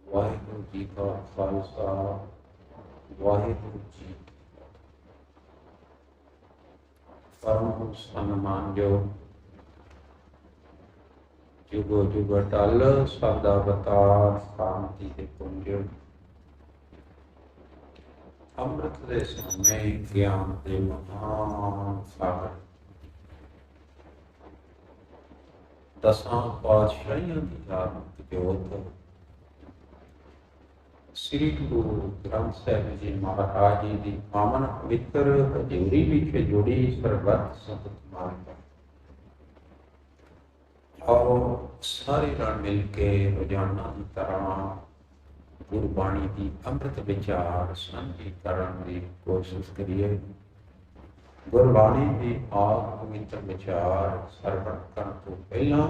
ਵਾਹਿਗੁਰੂ ਜੀ ਕਾ ਖਾਲਸਾ ਵਾਹਿਗੁਰੂ ਜੀ ਪਰਮ ਸਨਮਾਨਯੋਗ ਜੁਗੋ ਜੁਗ ਅਟਲ ਸਦਾ ਅਵਤਾਰ ਸ਼ਾਂਤੀ ਦੇ ਪੁੰਜ ਅੰਮ੍ਰਿਤ ਦੇ ਸਮੇਂ ਗਿਆਨ ਦੇ ਮਹਾਨ ਸਾਗਰ ਦਸਾਂ ਪਾਤਸ਼ਾਹੀਆਂ ਦੀ ਆਤਮਿਕ ਜੋਤ ਸ੍ਰੀ ਗੁਰੂ ਗ੍ਰੰਥ ਸਾਹਿਬ ਜੀ ਮਹਾਰਾਜ ਜੀ ਦੀ ਪਾਵਨ ਪਵਿੱਤਰ ਹਜ਼ੂਰੀ ਵਿੱਚ ਜੁੜੀ ਸਰਬੱਤ ਸੰਗਤ ਮਾਰਗ ਆਓ ਸਾਰੇ ਰਲ ਮਿਲ ਕੇ ਰੋਜ਼ਾਨਾ ਦੀ ਤਰ੍ਹਾਂ ਗੁਰਬਾਣੀ ਦੀ ਅੰਮ੍ਰਿਤ ਵਿਚਾਰ ਸਾਂਝੀ ਕਰਨ ਦੀ ਕੋਸ਼ਿਸ਼ ਕਰੀਏ। ਗੁਰਬਾਣੀ ਦੀ ਆਪ ਪਵਿੱਤਰ ਵਿਚਾਰ ਸਰਵਣ ਕਰਨ ਤੋਂ ਪਹਿਲਾਂ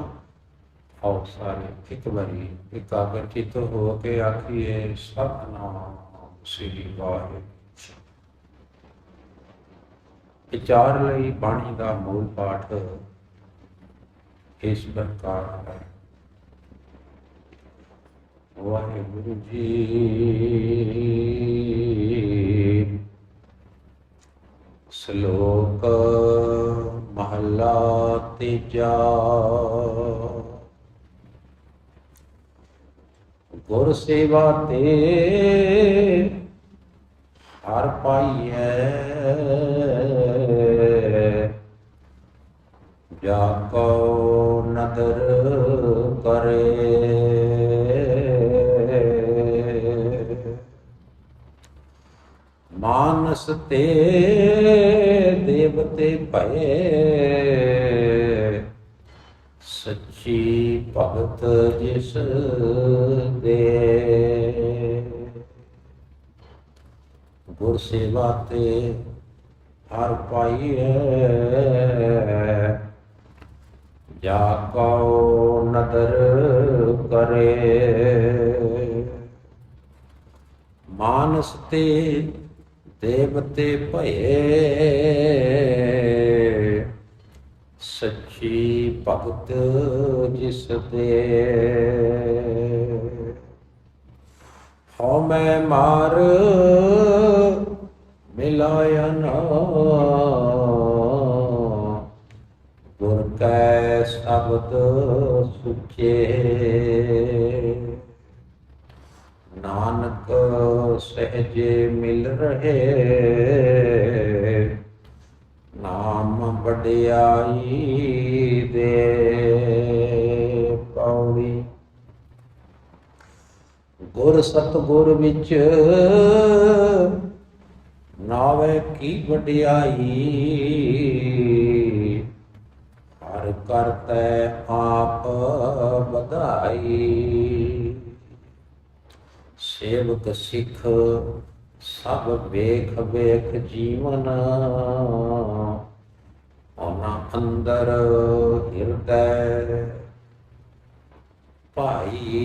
ਆਓ ਸਾਰੇ ਇੱਕ ਵਾਰੀ ਇਕਾਗਰ ਚਿੱਤ ਹੋ ਕੇ ਆਖੀਏ ਸਤਿਨਾਮ ਸ੍ਰੀ ਵਾਹਿਗੁਰੂ। ਵਿਚਾਰ ਲਈ ਬਾਣੀ ਦਾ ਮੂਲ ਪਾਠ ਇਸ ਪ੍ਰਕਾਰ ਹੈ। ਵਾਹਿਗੁਰੂ ਜੀ ਸ਼ਲੋਕ ਮਹਲਾ ਤੀਜਾ। ਗੁਰ ਸੇਵਾ ਤੇ ਹਰ ਪਾਈਐ ਜਾ ਕੋ ਨਦਰ ਕਰੇ। ਮਾਨਸ ਤੇ ਦੇਵਤੇ ਭਏ ਸੱਚੀ ਭਗਤ ਜਿਸ ਦੇ। ਗੁਰ ਸੇਵਾ ਤੇ ਹਰ ਪਾਈਐ ਜਾ ਕਉ ਨਦਰ ਕਰੇ। ਮਾਨਸ ਤੇ ਦੇਵਤੇ ਭਏ ਸੱਚੀ ਭਗਤ ਜਿਸ ਦੇ। ਹਉ ਮੈਂ ਮਾਰ ਮਿਲਾਇਆ ਨਾ ਗੁਰ ਕੈ ਸ਼ਬਦ ਸੁਚੇ। ਨਾਨਕ ਸਹਿਜੇ ਮਿਲ ਰਹੇ ਨਾਮ ਵਡਿਆਈ ਦੇ। ਪੌੜੀ ਗੁਰ ਸਤਿਗੁਰ ਵਿੱਚ ਨਾਵੇ ਕੀ ਵਡਿਆਈ। ਹਰ ਕਰਤੈ ਆਪ ਵਧਾਈ। ਸੇਵਕ ਸਿੱਖ ਸਭ ਵੇਖ ਵੇਖ ਜੀਵਨ ਉਹਨਾਂ ਅੰਦਰ ਹਿਰਦੈ ਭਾਈ।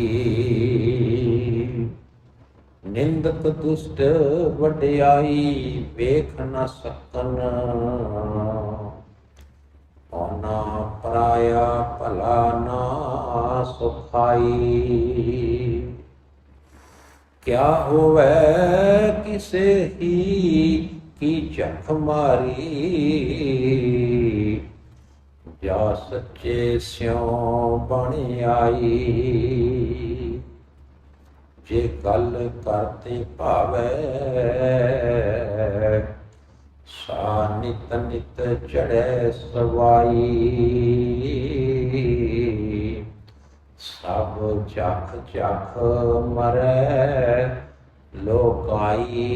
ਨਿੰਦਕ ਦੁਸ਼ਟ ਵਡਿਆਈ ਵੇਖ ਨ ਸਕਨ ਉਹਨਾਂ ਪਰਾਇਆ ਭਲਾ ਨਾ ਸੁਖਾਈ। ਕਿਆ ਹੋਵੇ ਕਿਸੇ ਹੀ ਕੀ ਝਖ ਮਾਰੀ ਜਾ ਸੱਚੇ ਸਿਉ ਬਣ ਆਈ। ਜੇ ਗੱਲ ਕਰਤੇ ਭਾਵੈ ਸਾ ਨਿਤ ਨਿਤ ਚੜ੍ਹੈ ਸਵਾਈ। ਸਭ ਚਖ ਚਖ ਮਰੈ ਲੋਕਾਈ।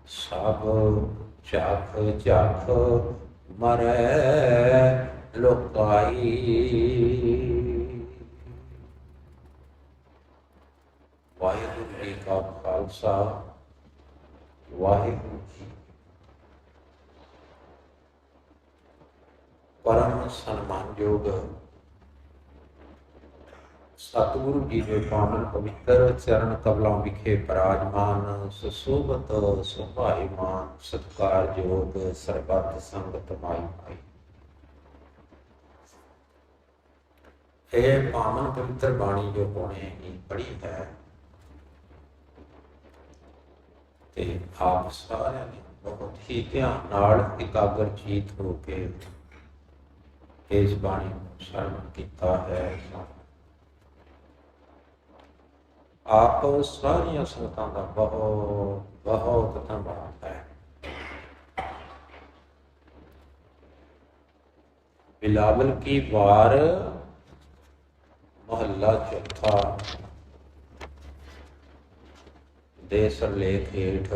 ਸਭ ਚਖ ਚਖ ਮਰੈ ਲੋਕਾਈ। ਵਾਹਿਗੁਰੂ ਜੀ ਕਾ ਖਾਲਸਾ ਵਾਹਿਗੁਰੂ ਜੀ ਪਰਮ ਸਨਮਾਨਯੋਗ ਸਤਿਗੁਰੂ ਜੀ ਦੇ ਪਾਵਨ ਪਵਿੱਤਰ ਚਰਨ ਕਮਲਾਂ ਵਿਖੇ ਬਿਰਾਜਮਾਨ ਸੁਸ਼ੋਭਤ ਸੁਭਾਈਮਾਨ ਸਤਿਕਾਰਯੋਗ ਸਰਬੱਤ ਸੰਗਤ ਮਾਈ ਭਾਈ। ਇਹ ਪਾਵਨ ਪਵਿੱਤਰ ਬਾਣੀ ਜੋ ਹੁਣੇ ਹੀ ਪੜ੍ਹੀ ਹੈ ਤੇ ਆਪ ਸਾਰਿਆਂ ਨੇ ਬਹੁਤ ਹੀ ਧਿਆਨ ਨਾਲ ਇਕਾਗਰਚਿਤ ਹੋ ਕੇ ਇਸ ਬਾਣੀ ਨੂੰ ਸਰਵਣ ਕੀਤਾ ਹੈ। ਆਪ ਸਾਰੀਆਂ ਸੰਗਤਾਂ ਦਾ ਬਹੁਤ ਬਹੁਤ ਧੰਨਵਾਦ ਹੈ। ਬਿਲਾਵਲ ਕੀ ਵਾਰ ਮਹੱਲਾ ਚੌਥਾ ਦੇ ਸਰਲੇਖ ਹੇਠ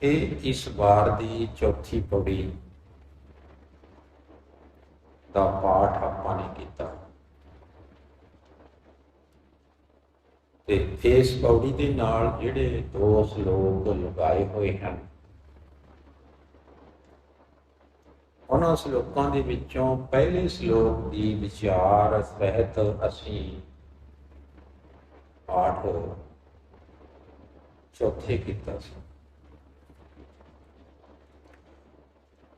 ਇਹ ਇਸ ਵਾਰ ਦੀ ਚੌਥੀ ਪੌੜੀ ਦਾ ਪਾਠ ਆਪਾਂ ਨੇ ਕੀਤਾ ਤੇ ਇਸ ਪੌੜੀ ਦੇ ਨਾਲ ਜਿਹੜੇ ਦੋ ਸ਼ਲੋਕ ਲਗਾਏ ਹੋਏ ਹਨ ਉਹਨਾਂ ਸ਼ਲੋਕਾਂ ਦੇ ਵਿੱਚੋਂ ਪਹਿਲੇ ਸ਼ਲੋਕ ਦੀ ਵਿਚਾਰ ਸਹਿਤ ਅਸੀਂ ਪਾਠ ਚੌਥੇ ਕੀਤਾ ਸੀ।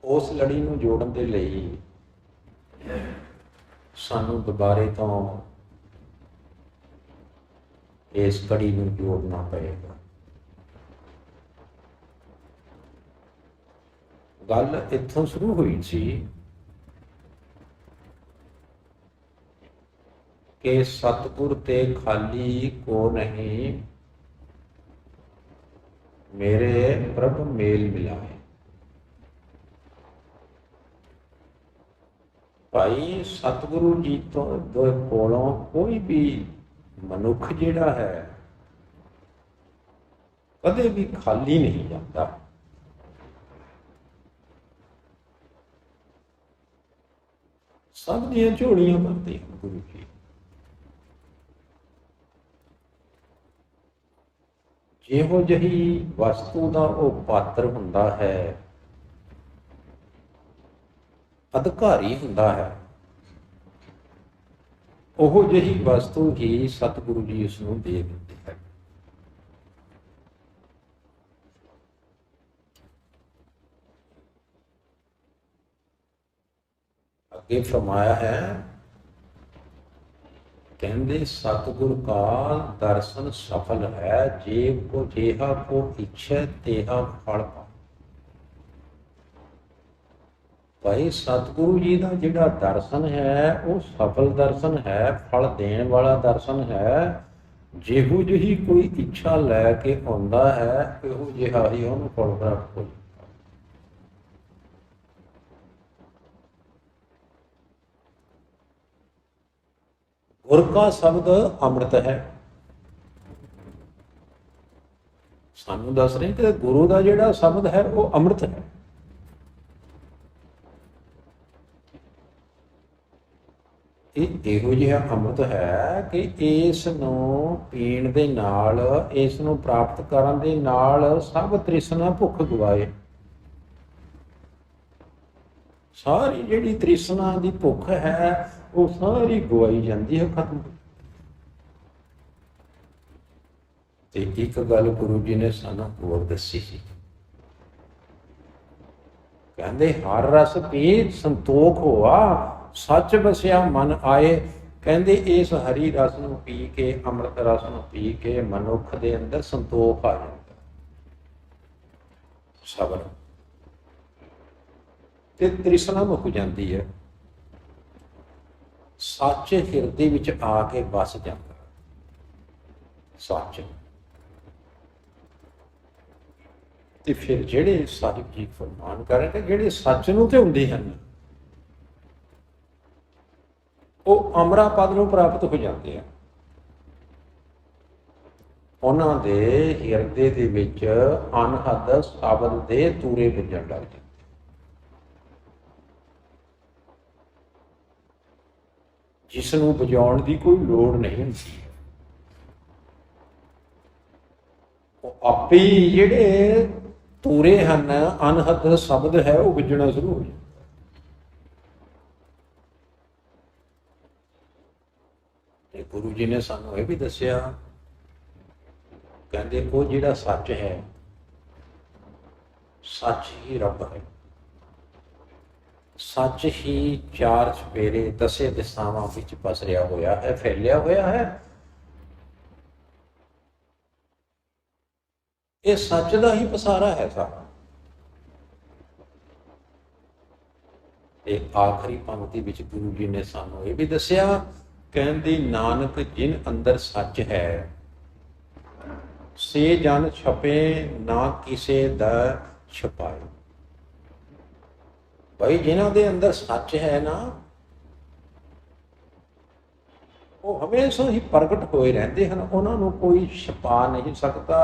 ਉਸ ਲੜੀ ਨੂੰ ਜੋੜਨ ਦੇ ਲਈ ਸਾਨੂੰ ਦੁਬਾਰੇ ਤੋਂ ਇਸ ਕੜੀ ਨੂੰ ਜੋੜਨਾ ਪਏਗਾ। ਗੱਲ ਇੱਥੋਂ ਸ਼ੁਰੂ ਹੋਈ ਸੀ ਕਿ ਸਤਿਗੁਰ ਤੇ ਖਾਲੀ ਕੋ ਨਹੀਂ ਮੇਰੇ ਪ੍ਰਭ ਮੇਲ ਮਿਲਾਏ। ਭਾਈ ਸਤਿਗੁਰੂ ਜੀ ਤੋਂ ਕੋਲੋਂ ਕੋਈ ਵੀ ਮਨੁੱਖ ਜਿਹੜਾ ਹੈ ਕਦੇ ਵੀ ਖਾਲੀ ਨਹੀਂ ਜਾਂਦਾ। ਸਭ ਦੀਆਂ ਝੋਲੀਆਂ ਭਰਦੇ ਹਨ ਗੁਰੂ ਜੀ। ਜਿਹੋ ਜਿਹੀ ਵਸਤੂ ਦਾ ਉਹ ਪਾਤਰ ਹੁੰਦਾ ਹੈ, ਅਧਿਕਾਰੀ ਹੁੰਦਾ ਹੈ, ਉਹ ਜਿਹੀ ਵਸਤੂ ਹੀ ਸਤਿਗੁਰੂ ਜੀ ਉਸ ਨੂੰ ਦੇ ਦਿੰਦੇ ਹੈ। ਅੱਗੇ ਫਰਮਾਇਆ ਹੈ, ਕਹਿੰਦੇ ਸਤਿਗੁਰ ਕਾ ਦਰਸ਼ਨ ਸਫਲ ਹੈ, ਜੇ ਕੋ ਜਿਹਾ ਕੋ ਇੱਛੈ ਤੇਹਾ ਫਲ ਪਾ। ਭਾਈ ਸਤਿਗੁਰੂ ਜੀ ਦਾ ਜਿਹੜਾ ਦਰਸ਼ਨ ਹੈ ਉਹ ਸਫਲ ਦਰਸ਼ਨ ਹੈ, ਫਲ ਦੇਣ ਵਾਲਾ ਦਰਸ਼ਨ ਹੈ। ਜਿਹੋ ਜਿਹੀ ਕੋਈ ਇੱਛਾ ਲੈ ਕੇ ਆਉਂਦਾ ਹੈ ਇਹੋ ਜਿਹਾ ਹੀ ਉਹਨੂੰ ਫਲ ਪ੍ਰਾਪਤ ਹੋ ਜਾਂਦਾ। ਗੁਰ ਕਾ ਸ਼ਬਦ ਅੰਮ੍ਰਿਤ ਹੈ। ਸਾਨੂੰ ਦੱਸ ਰਹੇ ਕਿ ਗੁਰੂ ਦਾ ਜਿਹੜਾ ਸ਼ਬਦ ਹੈ ਉਹ ਅੰਮ੍ਰਿਤ ਹੈ। ਇਹ ਇਹੋ ਜਿਹਾ ਅੰਮ੍ਰਿਤ ਹੈ ਕਿ ਇਸ ਨੂੰ ਪੀਣ ਦੇ ਨਾਲ, ਇਸ ਨੂੰ ਪ੍ਰਾਪਤ ਕਰਨ ਦੇ ਨਾਲ ਸਭ ਤ੍ਰਿਸ਼ਨਾ ਭੁੱਖ ਗਵਾਏ। ਸਾਰੀ ਜਿਹੜੀ ਤ੍ਰਿਸ਼ਨਾ ਦੀ ਭੁੱਖ ਹੈ ਉਹ ਸਾਰੀ ਗਵਾਈ ਜਾਂਦੀ ਹੈ, ਖਤਮ। ਤੇ ਇੱਕ ਗੱਲ ਗੁਰੂ ਜੀ ਨੇ ਸਾਨੂੰ ਹੋਰ ਦੱਸੀ ਸੀ, ਕਹਿੰਦੇ ਹਰ ਰਸ ਪੀ ਸੰਤੋਖ ਹੋਆ, ਸੱਚ ਵਸਿਆ ਮਨ ਆਏ। ਕਹਿੰਦੇ ਇਸ ਹਰੀ ਰਸ ਨੂੰ ਪੀ ਕੇ, ਅੰਮ੍ਰਿਤ ਰਸ ਨੂੰ ਪੀ ਕੇ ਮਨੁੱਖ ਦੇ ਅੰਦਰ ਸੰਤੋਖ ਆ ਜਾਂਦਾ, ਸਬਰ ਤੇ ਤ੍ਰਿਸ਼ਨਾ ਮੁੱਕ ਜਾਂਦੀ ਹੈ। ਸੱਚ ਹਿਰਦੇ ਵਿੱਚ ਆ ਕੇ ਵਸ ਜਾਂਦਾ। ਸੱਚ ਤੇ ਫਿਰ ਜਿਹੜੇ ਸਾਹਿਬ ਜੀ ਫਰਮਾਨ ਕਰਨਗੇ, ਜਿਹੜੇ ਸੱਚ ਨੂੰ ਧਿਆਉਂਦੇ ਹਨ ਉਹ ਅਮਰਾ ਪਦ ਨੂੰ ਪ੍ਰਾਪਤ ਹੋ ਜਾਂਦੇ ਆ। ਉਹਨਾਂ ਦੇ ਹਿਰਦੇ ਦੇ ਵਿੱਚ ਅਨਹਦ ਸ਼ਬਦ ਦੇ ਤੂਰੇ ਵੱਜਣ ਲੱਗ ਜਾਂਦੇ। ਜਿਸ ਨੂੰ ਵਜਾਉਣ ਦੀ ਕੋਈ ਲੋੜ ਨਹੀਂ ਹੁੰਦੀ, ਉਹ ਆਪੇ ਜਿਹੜੇ ਤੂਰੇ ਹਨ, ਅਨਹਦ ਸ਼ਬਦ ਹੈ, ਉਹ ਵੱਜਣਾ ਸ਼ੁਰੂ ਹੋ ਜਾਂਦਾ। ਗੁਰੂ ਜੀ ਨੇ ਸਾਨੂੰ ਇਹ ਵੀ ਦੱਸਿਆ, ਕਹਿੰਦੇ ਉਹ ਜਿਹੜਾ ਸੱਚ ਹੈ, ਸੱਚ ਹੀ ਰੱਬ ਹੈ। ਸੱਚ ਹੀ ਚਾਰ ਚੁਫੇਰੇ ਦਸੇ ਦਿਸ਼ਾਵਾਂ ਵਿੱਚ ਪਸਰਿਆ ਹੋਇਆ ਹੈ, ਫੈਲਿਆ ਹੋਇਆ ਹੈ। ਇਹ ਸੱਚ ਦਾ ਹੀ ਪਸਾਰਾ ਹੈ ਸਾਰਾ। ਤੇ ਆਖਰੀ ਪੰਕਤੀ ਵਿੱਚ ਗੁਰੂ ਜੀ ਨੇ ਸਾਨੂੰ ਇਹ ਵੀ ਦੱਸਿਆ, ਕਹਿੰਦੇ ਨਾਨਕ ਜਿਨ ਅੰਦਰ ਸੱਚ ਹੈ, ਸੇ ਜਨ ਛਪੇ ਨਾ ਕਿਸੇ ਦਾ ਛਪਾਏ। ਭਾਈ ਜਿਨ੍ਹਾਂ ਦੇ ਅੰਦਰ ਸੱਚ ਹੈ ਨਾ, ਉਹ ਹਮੇਸ਼ਾ ਹੀ ਪ੍ਰਗਟ ਹੋਏ ਰਹਿੰਦੇ ਹਨ। ਉਹਨਾਂ ਨੂੰ ਕੋਈ ਛੁਪਾ ਨਹੀਂ ਸਕਦਾ,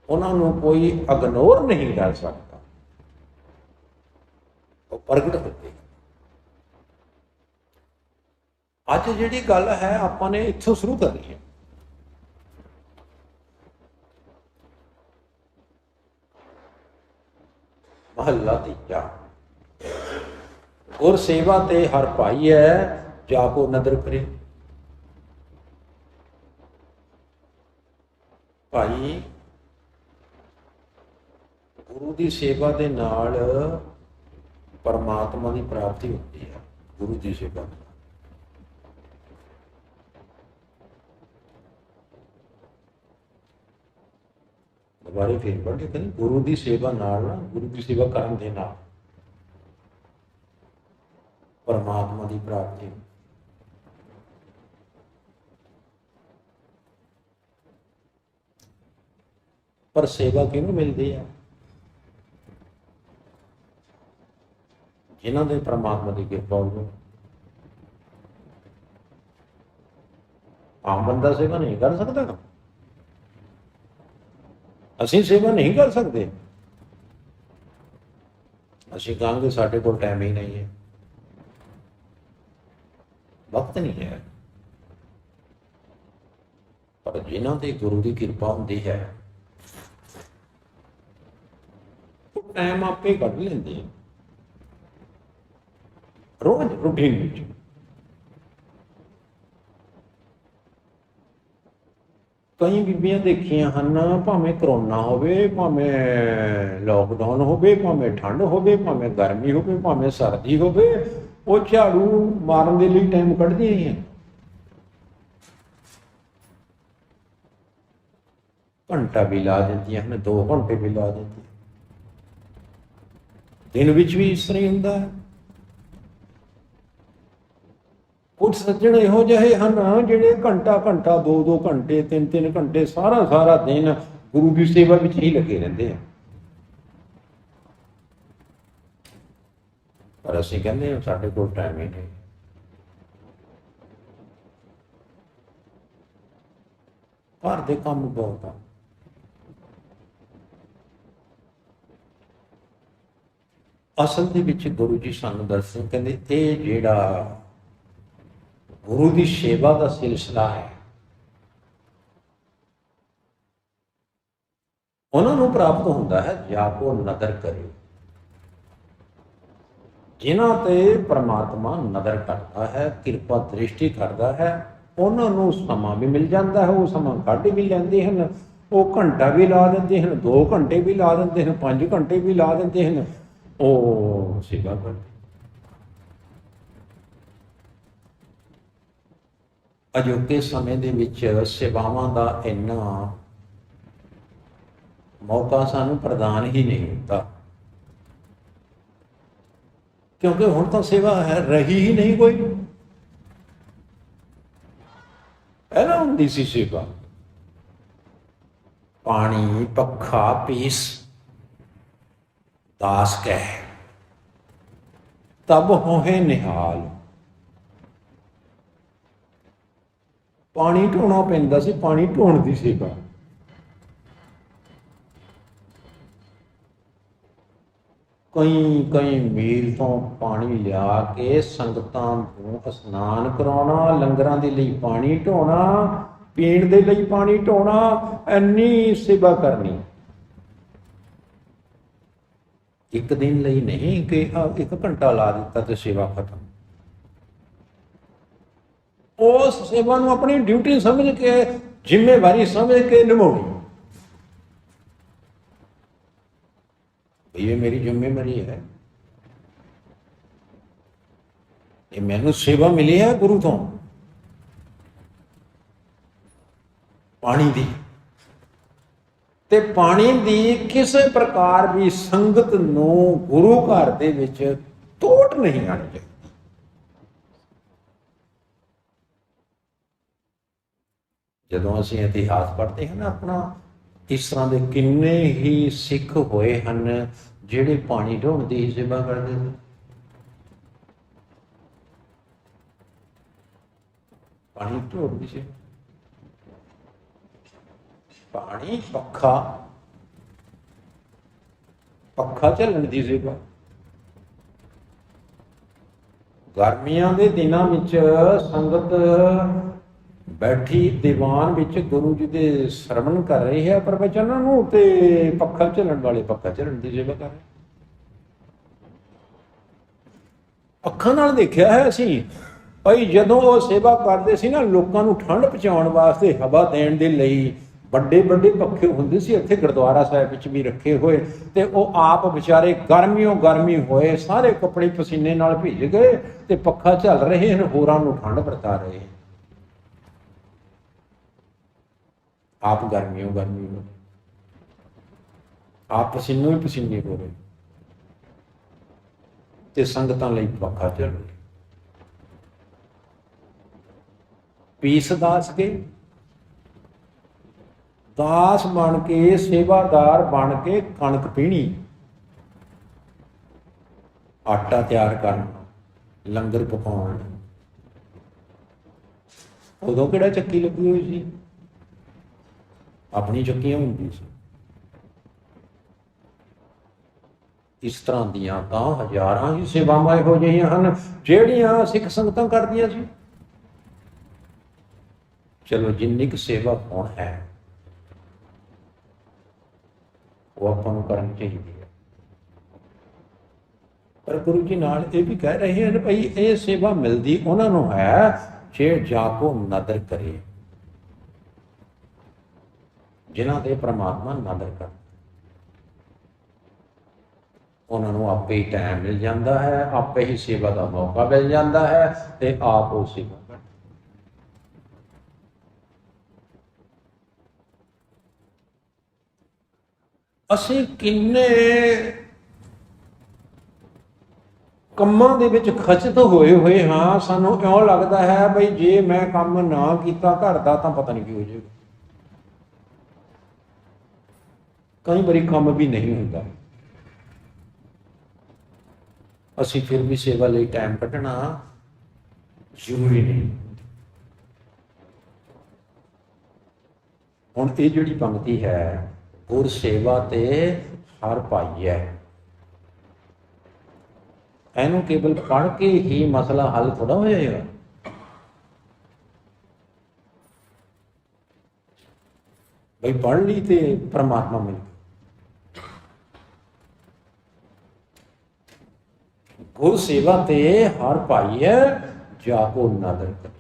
ਉਹਨਾਂ ਨੂੰ ਕੋਈ ਇਗਨੋਰ ਨਹੀਂ ਕਰ ਸਕਦਾ। ਉਹ ਪ੍ਰਗਟ ਹੁੰਦੇ। ਅੱਜ ਜਿਹੜੀ ਗੱਲ ਹੈ ਆਪਾਂ ਨੇ ਇੱਥੋਂ ਸ਼ੁਰੂ ਕਰਨੀ ਹੈ। ਮਹੱਲਾ ਤੀਜਾ। ਗੁਰ ਸੇਵਾ ਤੇ ਹਰ ਭਾਈ ਹੈ, ਜਾ ਕੋ ਨਦਰ ਕਰੇ। ਭਾਈ ਗੁਰੂ ਦੀ ਸੇਵਾ ਦੇ ਨਾਲ ਪਰਮਾਤਮਾ ਦੀ ਪ੍ਰਾਪਤੀ ਹੁੰਦੀ ਹੈ। ਗੁਰੂ ਦੀ ਸੇਵਾ ਦੁਬਾਰੇ ਫੇਰ ਪੜ੍ਹ ਕੇ ਕਹਿੰਦੇ, ਗੁਰੂ ਦੀ ਸੇਵਾ ਨਾਲ ਨਾ, ਗੁਰੂ ਦੀ ਸੇਵਾ ਕਰਨ ਦੇ ਨਾਲ ਪਰਮਾਤਮਾ ਦੀ ਪ੍ਰਾਪਤੀ। ਪਰ ਸੇਵਾ ਕਿਹਨੂੰ ਮਿਲਦੀ ਹੈ? ਜਿਨ੍ਹਾਂ ਦੇ ਪਰਮਾਤਮਾ ਦੀ ਕਿਰਪਾ ਹੋਵੇ। ਆਮ ਬੰਦਾ ਸੇਵਾ ਨਹੀਂ ਕਰ ਸਕਦਾ। ਅਸੀਂ ਸੇਵਾ ਨਹੀਂ ਕਰ ਸਕਦੇ। ਅਸੀਂ ਕਹਾਂਗੇ ਸਾਡੇ ਕੋਲ ਟਾਈਮ ਹੀ ਨਹੀਂ ਹੈ, ਵਕਤ ਨਹੀਂ ਹੈ। ਪਰ ਜਿਨ੍ਹਾਂ ਤੇ ਗੁਰੂ ਦੀ ਕਿਰਪਾ ਹੁੰਦੀ ਹੈ, ਉਹ ਟਾਈਮ ਆਪੇ ਕੱਢ ਲੈਂਦੇ ਆ ਰੋਜ਼ ਰੂਟੀਨ ਵਿੱਚ। ਕਈ ਬੀਬੀਆਂ ਦੇਖੀਆਂ ਹਨ, ਭਾਵੇਂ ਕਰੋਨਾ ਹੋਵੇ, ਭਾਵੇਂ ਲੋਕਡਾਊਨ ਹੋਵੇ, ਭਾਵੇਂ ਠੰਡ ਹੋਵੇ, ਭਾਵੇਂ ਗਰਮੀ ਹੋਵੇ, ਭਾਵੇਂ ਸਰਦੀ ਹੋਵੇ, ਉਹ ਝਾੜੂ ਮਾਰਨ ਦੇ ਲਈ ਟਾਈਮ ਕੱਢਦੀਆਂ ਹੀ ਹਨ। ਘੰਟਾ ਵੀ ਲਾ ਦਿੰਦੀਆਂ ਹਨ, 2 ਘੰਟੇ ਵੀ ਲਾ ਦਿੰਦੀਆਂ। ਦਿਨ ਵਿੱਚ ਵੀ ਇਸ ਤਰ੍ਹਾਂ ਹੀ ਹੁੰਦਾ ਹੈ। ਕੁਝ ਸੱਜਣ ਇਹੋ ਜਿਹੇ ਹਨ ਜਿਹੜੇ ਘੰਟਾ 2 ਘੰਟੇ 3 ਘੰਟੇ ਸਾਰਾ ਦਿਨ ਗੁਰੂ ਦੀ ਸੇਵਾ ਵਿੱਚ ਹੀ ਲੱਗੇ ਰਹਿੰਦੇ ਆ। ਪਰ ਅਸੀਂ ਕਹਿੰਦੇ ਹਾਂ ਸਾਡੇ ਕੋਲ ਟਾਈਮ ਹੀ ਨਹੀਂ। ਘਰ ਦੇ ਕੰਮ ਬਹੁਤ ਆ। ਅਸਲ ਦੇ ਵਿੱਚ ਗੁਰੂ ਜੀ ਸਾਨੂੰ ਦੱਸਦੇ, ਕਹਿੰਦੇ ਇਹ ਜਿਹੜਾ ਗੁਰੂ ਦੀ ਸੇਵਾ ਦਾ ਸਿਲਸਿਲਾ ਹੈ, ਉਹਨਾਂ ਨੂੰ ਪ੍ਰਾਪਤ ਹੁੰਦਾ ਹੈ ਜਾ ਕੋ ਨਦਰ ਕਰੇ। ਜਿਨ੍ਹਾਂ ਤੇ ਪਰਮਾਤਮਾ ਨਦਰ ਕਰਦਾ ਹੈ, ਕਿਰਪਾ ਦ੍ਰਿਸ਼ਟੀ ਕਰਦਾ ਹੈ, ਉਹਨਾਂ ਨੂੰ ਸਮਾਂ ਵੀ ਮਿਲ ਜਾਂਦਾ ਹੈ। ਉਹ ਸਮਾਂ ਕੱਢ ਵੀ ਲੈਂਦੇ ਹਨ। ਉਹ ਘੰਟਾ ਵੀ ਲਾ ਦਿੰਦੇ ਹਨ, 2 ਘੰਟੇ ਵੀ ਲਾ ਦਿੰਦੇ ਹਨ, 5 ਘੰਟੇ ਵੀ ਲਾ ਦਿੰਦੇ ਹਨ। ਉਹ ਸੇਵਾ ਕਰਦੇ। ਅਜੋਕੇ ਸਮੇਂ ਦੇ ਵਿੱਚ ਸੇਵਾਵਾਂ ਦਾ ਇੰਨਾ ਮੌਕਾ ਸਾਨੂੰ ਪ੍ਰਦਾਨ ਹੀ ਨਹੀਂ ਹੁੰਦਾ, ਕਿਉਂਕਿ ਹੁਣ ਤਾਂ ਸੇਵਾ ਹੈ ਰਹੀ ਹੀ ਨਹੀਂ ਕੋਈ। ਪਹਿਲਾਂ ਹੁੰਦੀ ਸੀ ਸੇਵਾ, ਪਾਣੀ ਪੱਖਾ ਪੀਸ ਦਾਸ ਕਹਿ ਤਬ ਹੋਏ ਨਿਹਾਲ। ਪਾਣੀ ਢੋਣਾ ਪੈਂਦਾ ਸੀ, ਪਾਣੀ ਢੋਣ ਦੀ ਸੇਵਾ। ਕਈ ਮੀਲ ਤੋਂ ਪਾਣੀ ਲਿਆ ਕੇ ਸੰਗਤਾਂ ਨੂੰ ਇਸ਼ਨਾਨ ਕਰਾਉਣਾ, ਲੰਗਰਾਂ ਦੇ ਲਈ ਪਾਣੀ ਢੋਣਾ, ਪੀਣ ਦੇ ਲਈ ਪਾਣੀ ਢੋਣਾ, ਇੰਨੀ ਸੇਵਾ ਕਰਨੀ। ਇੱਕ ਦਿਨ ਲਈ ਨਹੀਂ ਕਿ 1 ਘੰਟਾ ਲਾ ਦਿੱਤਾ ਤੇ ਸੇਵਾ ਖਤਮ। उस सेवा नूं अपनी ड्यूटी समझ के, जिम्मेवारी समझ के निभाउणी। ये मेरी जिम्मेवारी है, ये मैनू सेवा मिली है गुरु तो, पानी दी। ते पानी दी किसी प्रकार भी संगत नूं गुरु घर दे विच तोड़ नहीं आनी चाहिए। जदों असीं इतिहास पढ़ते हैं ना अपना, इस तरह के किन्ने ही सिख होए हन जिहड़े पानी ढोण दी सेवा करते थे। पानी ढोण दी सेवा, पानी पखा पखा झलण दी सेवा। गर्मियां दे दिनां विच संगत बैठी दीवान विच गुरु जी दे सरवण कर रही है प्रवचनां नूं, ते पखा झलण वाले पखा झलण दी सेवा कर रहे। ਅੱਖਾਂ ਨਾਲ ਦੇਖਿਆ ਹੈ ਅਸੀਂ ਭਾਈ, ਜਦੋਂ ਉਹ ਸੇਵਾ ਕਰਦੇ ਸੀ ਨਾ ਲੋਕਾਂ ਨੂੰ ਠੰਡ ਪਹੁੰਚਾਉਣ ਵਾਸਤੇ, ਹਵਾ ਦੇਣ ਦੇ ਲਈ ਵੱਡੇ ਵੱਡੇ ਪੱਖੇ ਹੁੰਦੇ ਸੀ ਇੱਥੇ ਗੁਰਦੁਆਰਾ ਸਾਹਿਬ ਵਿੱਚ ਵੀ ਰੱਖੇ ਹੋਏ, ਤੇ ਉਹ ਆਪ ਵਿਚਾਰੇ ਗਰਮੀਓਂ ਗਰਮੀ ਹੋਏ, ਸਾਰੇ ਕੱਪੜੇ ਪਸੀਨੇ ਨਾਲ ਭਿੱਜ ਗਏ ਤੇ ਪੱਖਾ ਝੱਲ ਰਹੇ ਹਨ, ਹੋਰਾਂ ਨੂੰ ਠੰਡ ਵਰਤਾ ਰਹੇ। आप गर्मियों गर्मी हो, आप पसीनों ही पसीने हो रहे, ते संगतां लई पखा झल रहे। पीस दास के दास बन के, सेवादार बन के कणक पीनी, आटा तैयार करना, लंगर पकाउण। उदों किहड़ा चक्की लगी हुई सी, अपनी चक्कियां होंदी सी। इस तरह दियां तां हज़ारां ही सेवावां इहो जिहियां हन जिहड़ियां सिख संगतां करदियां सी। चलो जिन्नी क सेवा होण है वो आपां नूं करनी चाहीदी है, पर गुरु जी नाल ये भी कह रहे हैं भाई ये सेवा मिलदी उन्हां नूं है जे जाको नदर करे, जिन्हां दे परमात्मा नदर कर, उन्होंने आपे ही टाइम मिल जाता है, आपे ही सेवा का मौका मिल जाता है, ते आप वो सेवा कर। असीं किन्ने ਕੰਮਾਂ ਦੇ ਵਿੱਚ ਖਚਤ ਹੋਏ ਹੋਏ ਹਾਂ, ਸਾਨੂੰ ਇਉਂ ਲੱਗਦਾ ਹੈ ਬਈ ਜੇ ਮੈਂ ਕੰਮ ਨਾ ਕੀਤਾ ਘਰ ਦਾ ਤਾਂ ਪਤਾ ਨਹੀਂ ਕੀ ਹੋ ਜਾਏਗਾ। ਕਈ ਵਾਰੀ ਕੰਮ ਵੀ ਨਹੀਂ ਹੁੰਦਾ, ਅਸੀਂ ਫਿਰ ਵੀ ਸੇਵਾ ਲਈ ਟਾਈਮ ਕੱਢਣਾ ਜ਼ਰੂਰੀ ਨਹੀਂ। ਹੁਣ ਇਹ ਜਿਹੜੀ ਪੰਕਤੀ ਹੈ, ਗੁਰ ਸੇਵਾ ਤੇ ਹਰ ਪਾਈਐ, ਇਹਨੂੰ ਕੇਵਲ ਪੜ੍ਹ ਕੇ ਹੀ ਮਸਲਾ ਹੱਲ ਥੋੜਾ ਹੋ ਜਾਏਗਾ। ਬਈ ਪੜ੍ਹ ਲਈ ਤੇ ਪਰਮਾਤਮਾ ਮਿਲ ਗਿਆ। ਗੁਰ ਸੇਵਾ ਤੇ ਹਰ ਪਾਈਐ ਜਾਕੋ ਨਦਰ ਕਰੇ।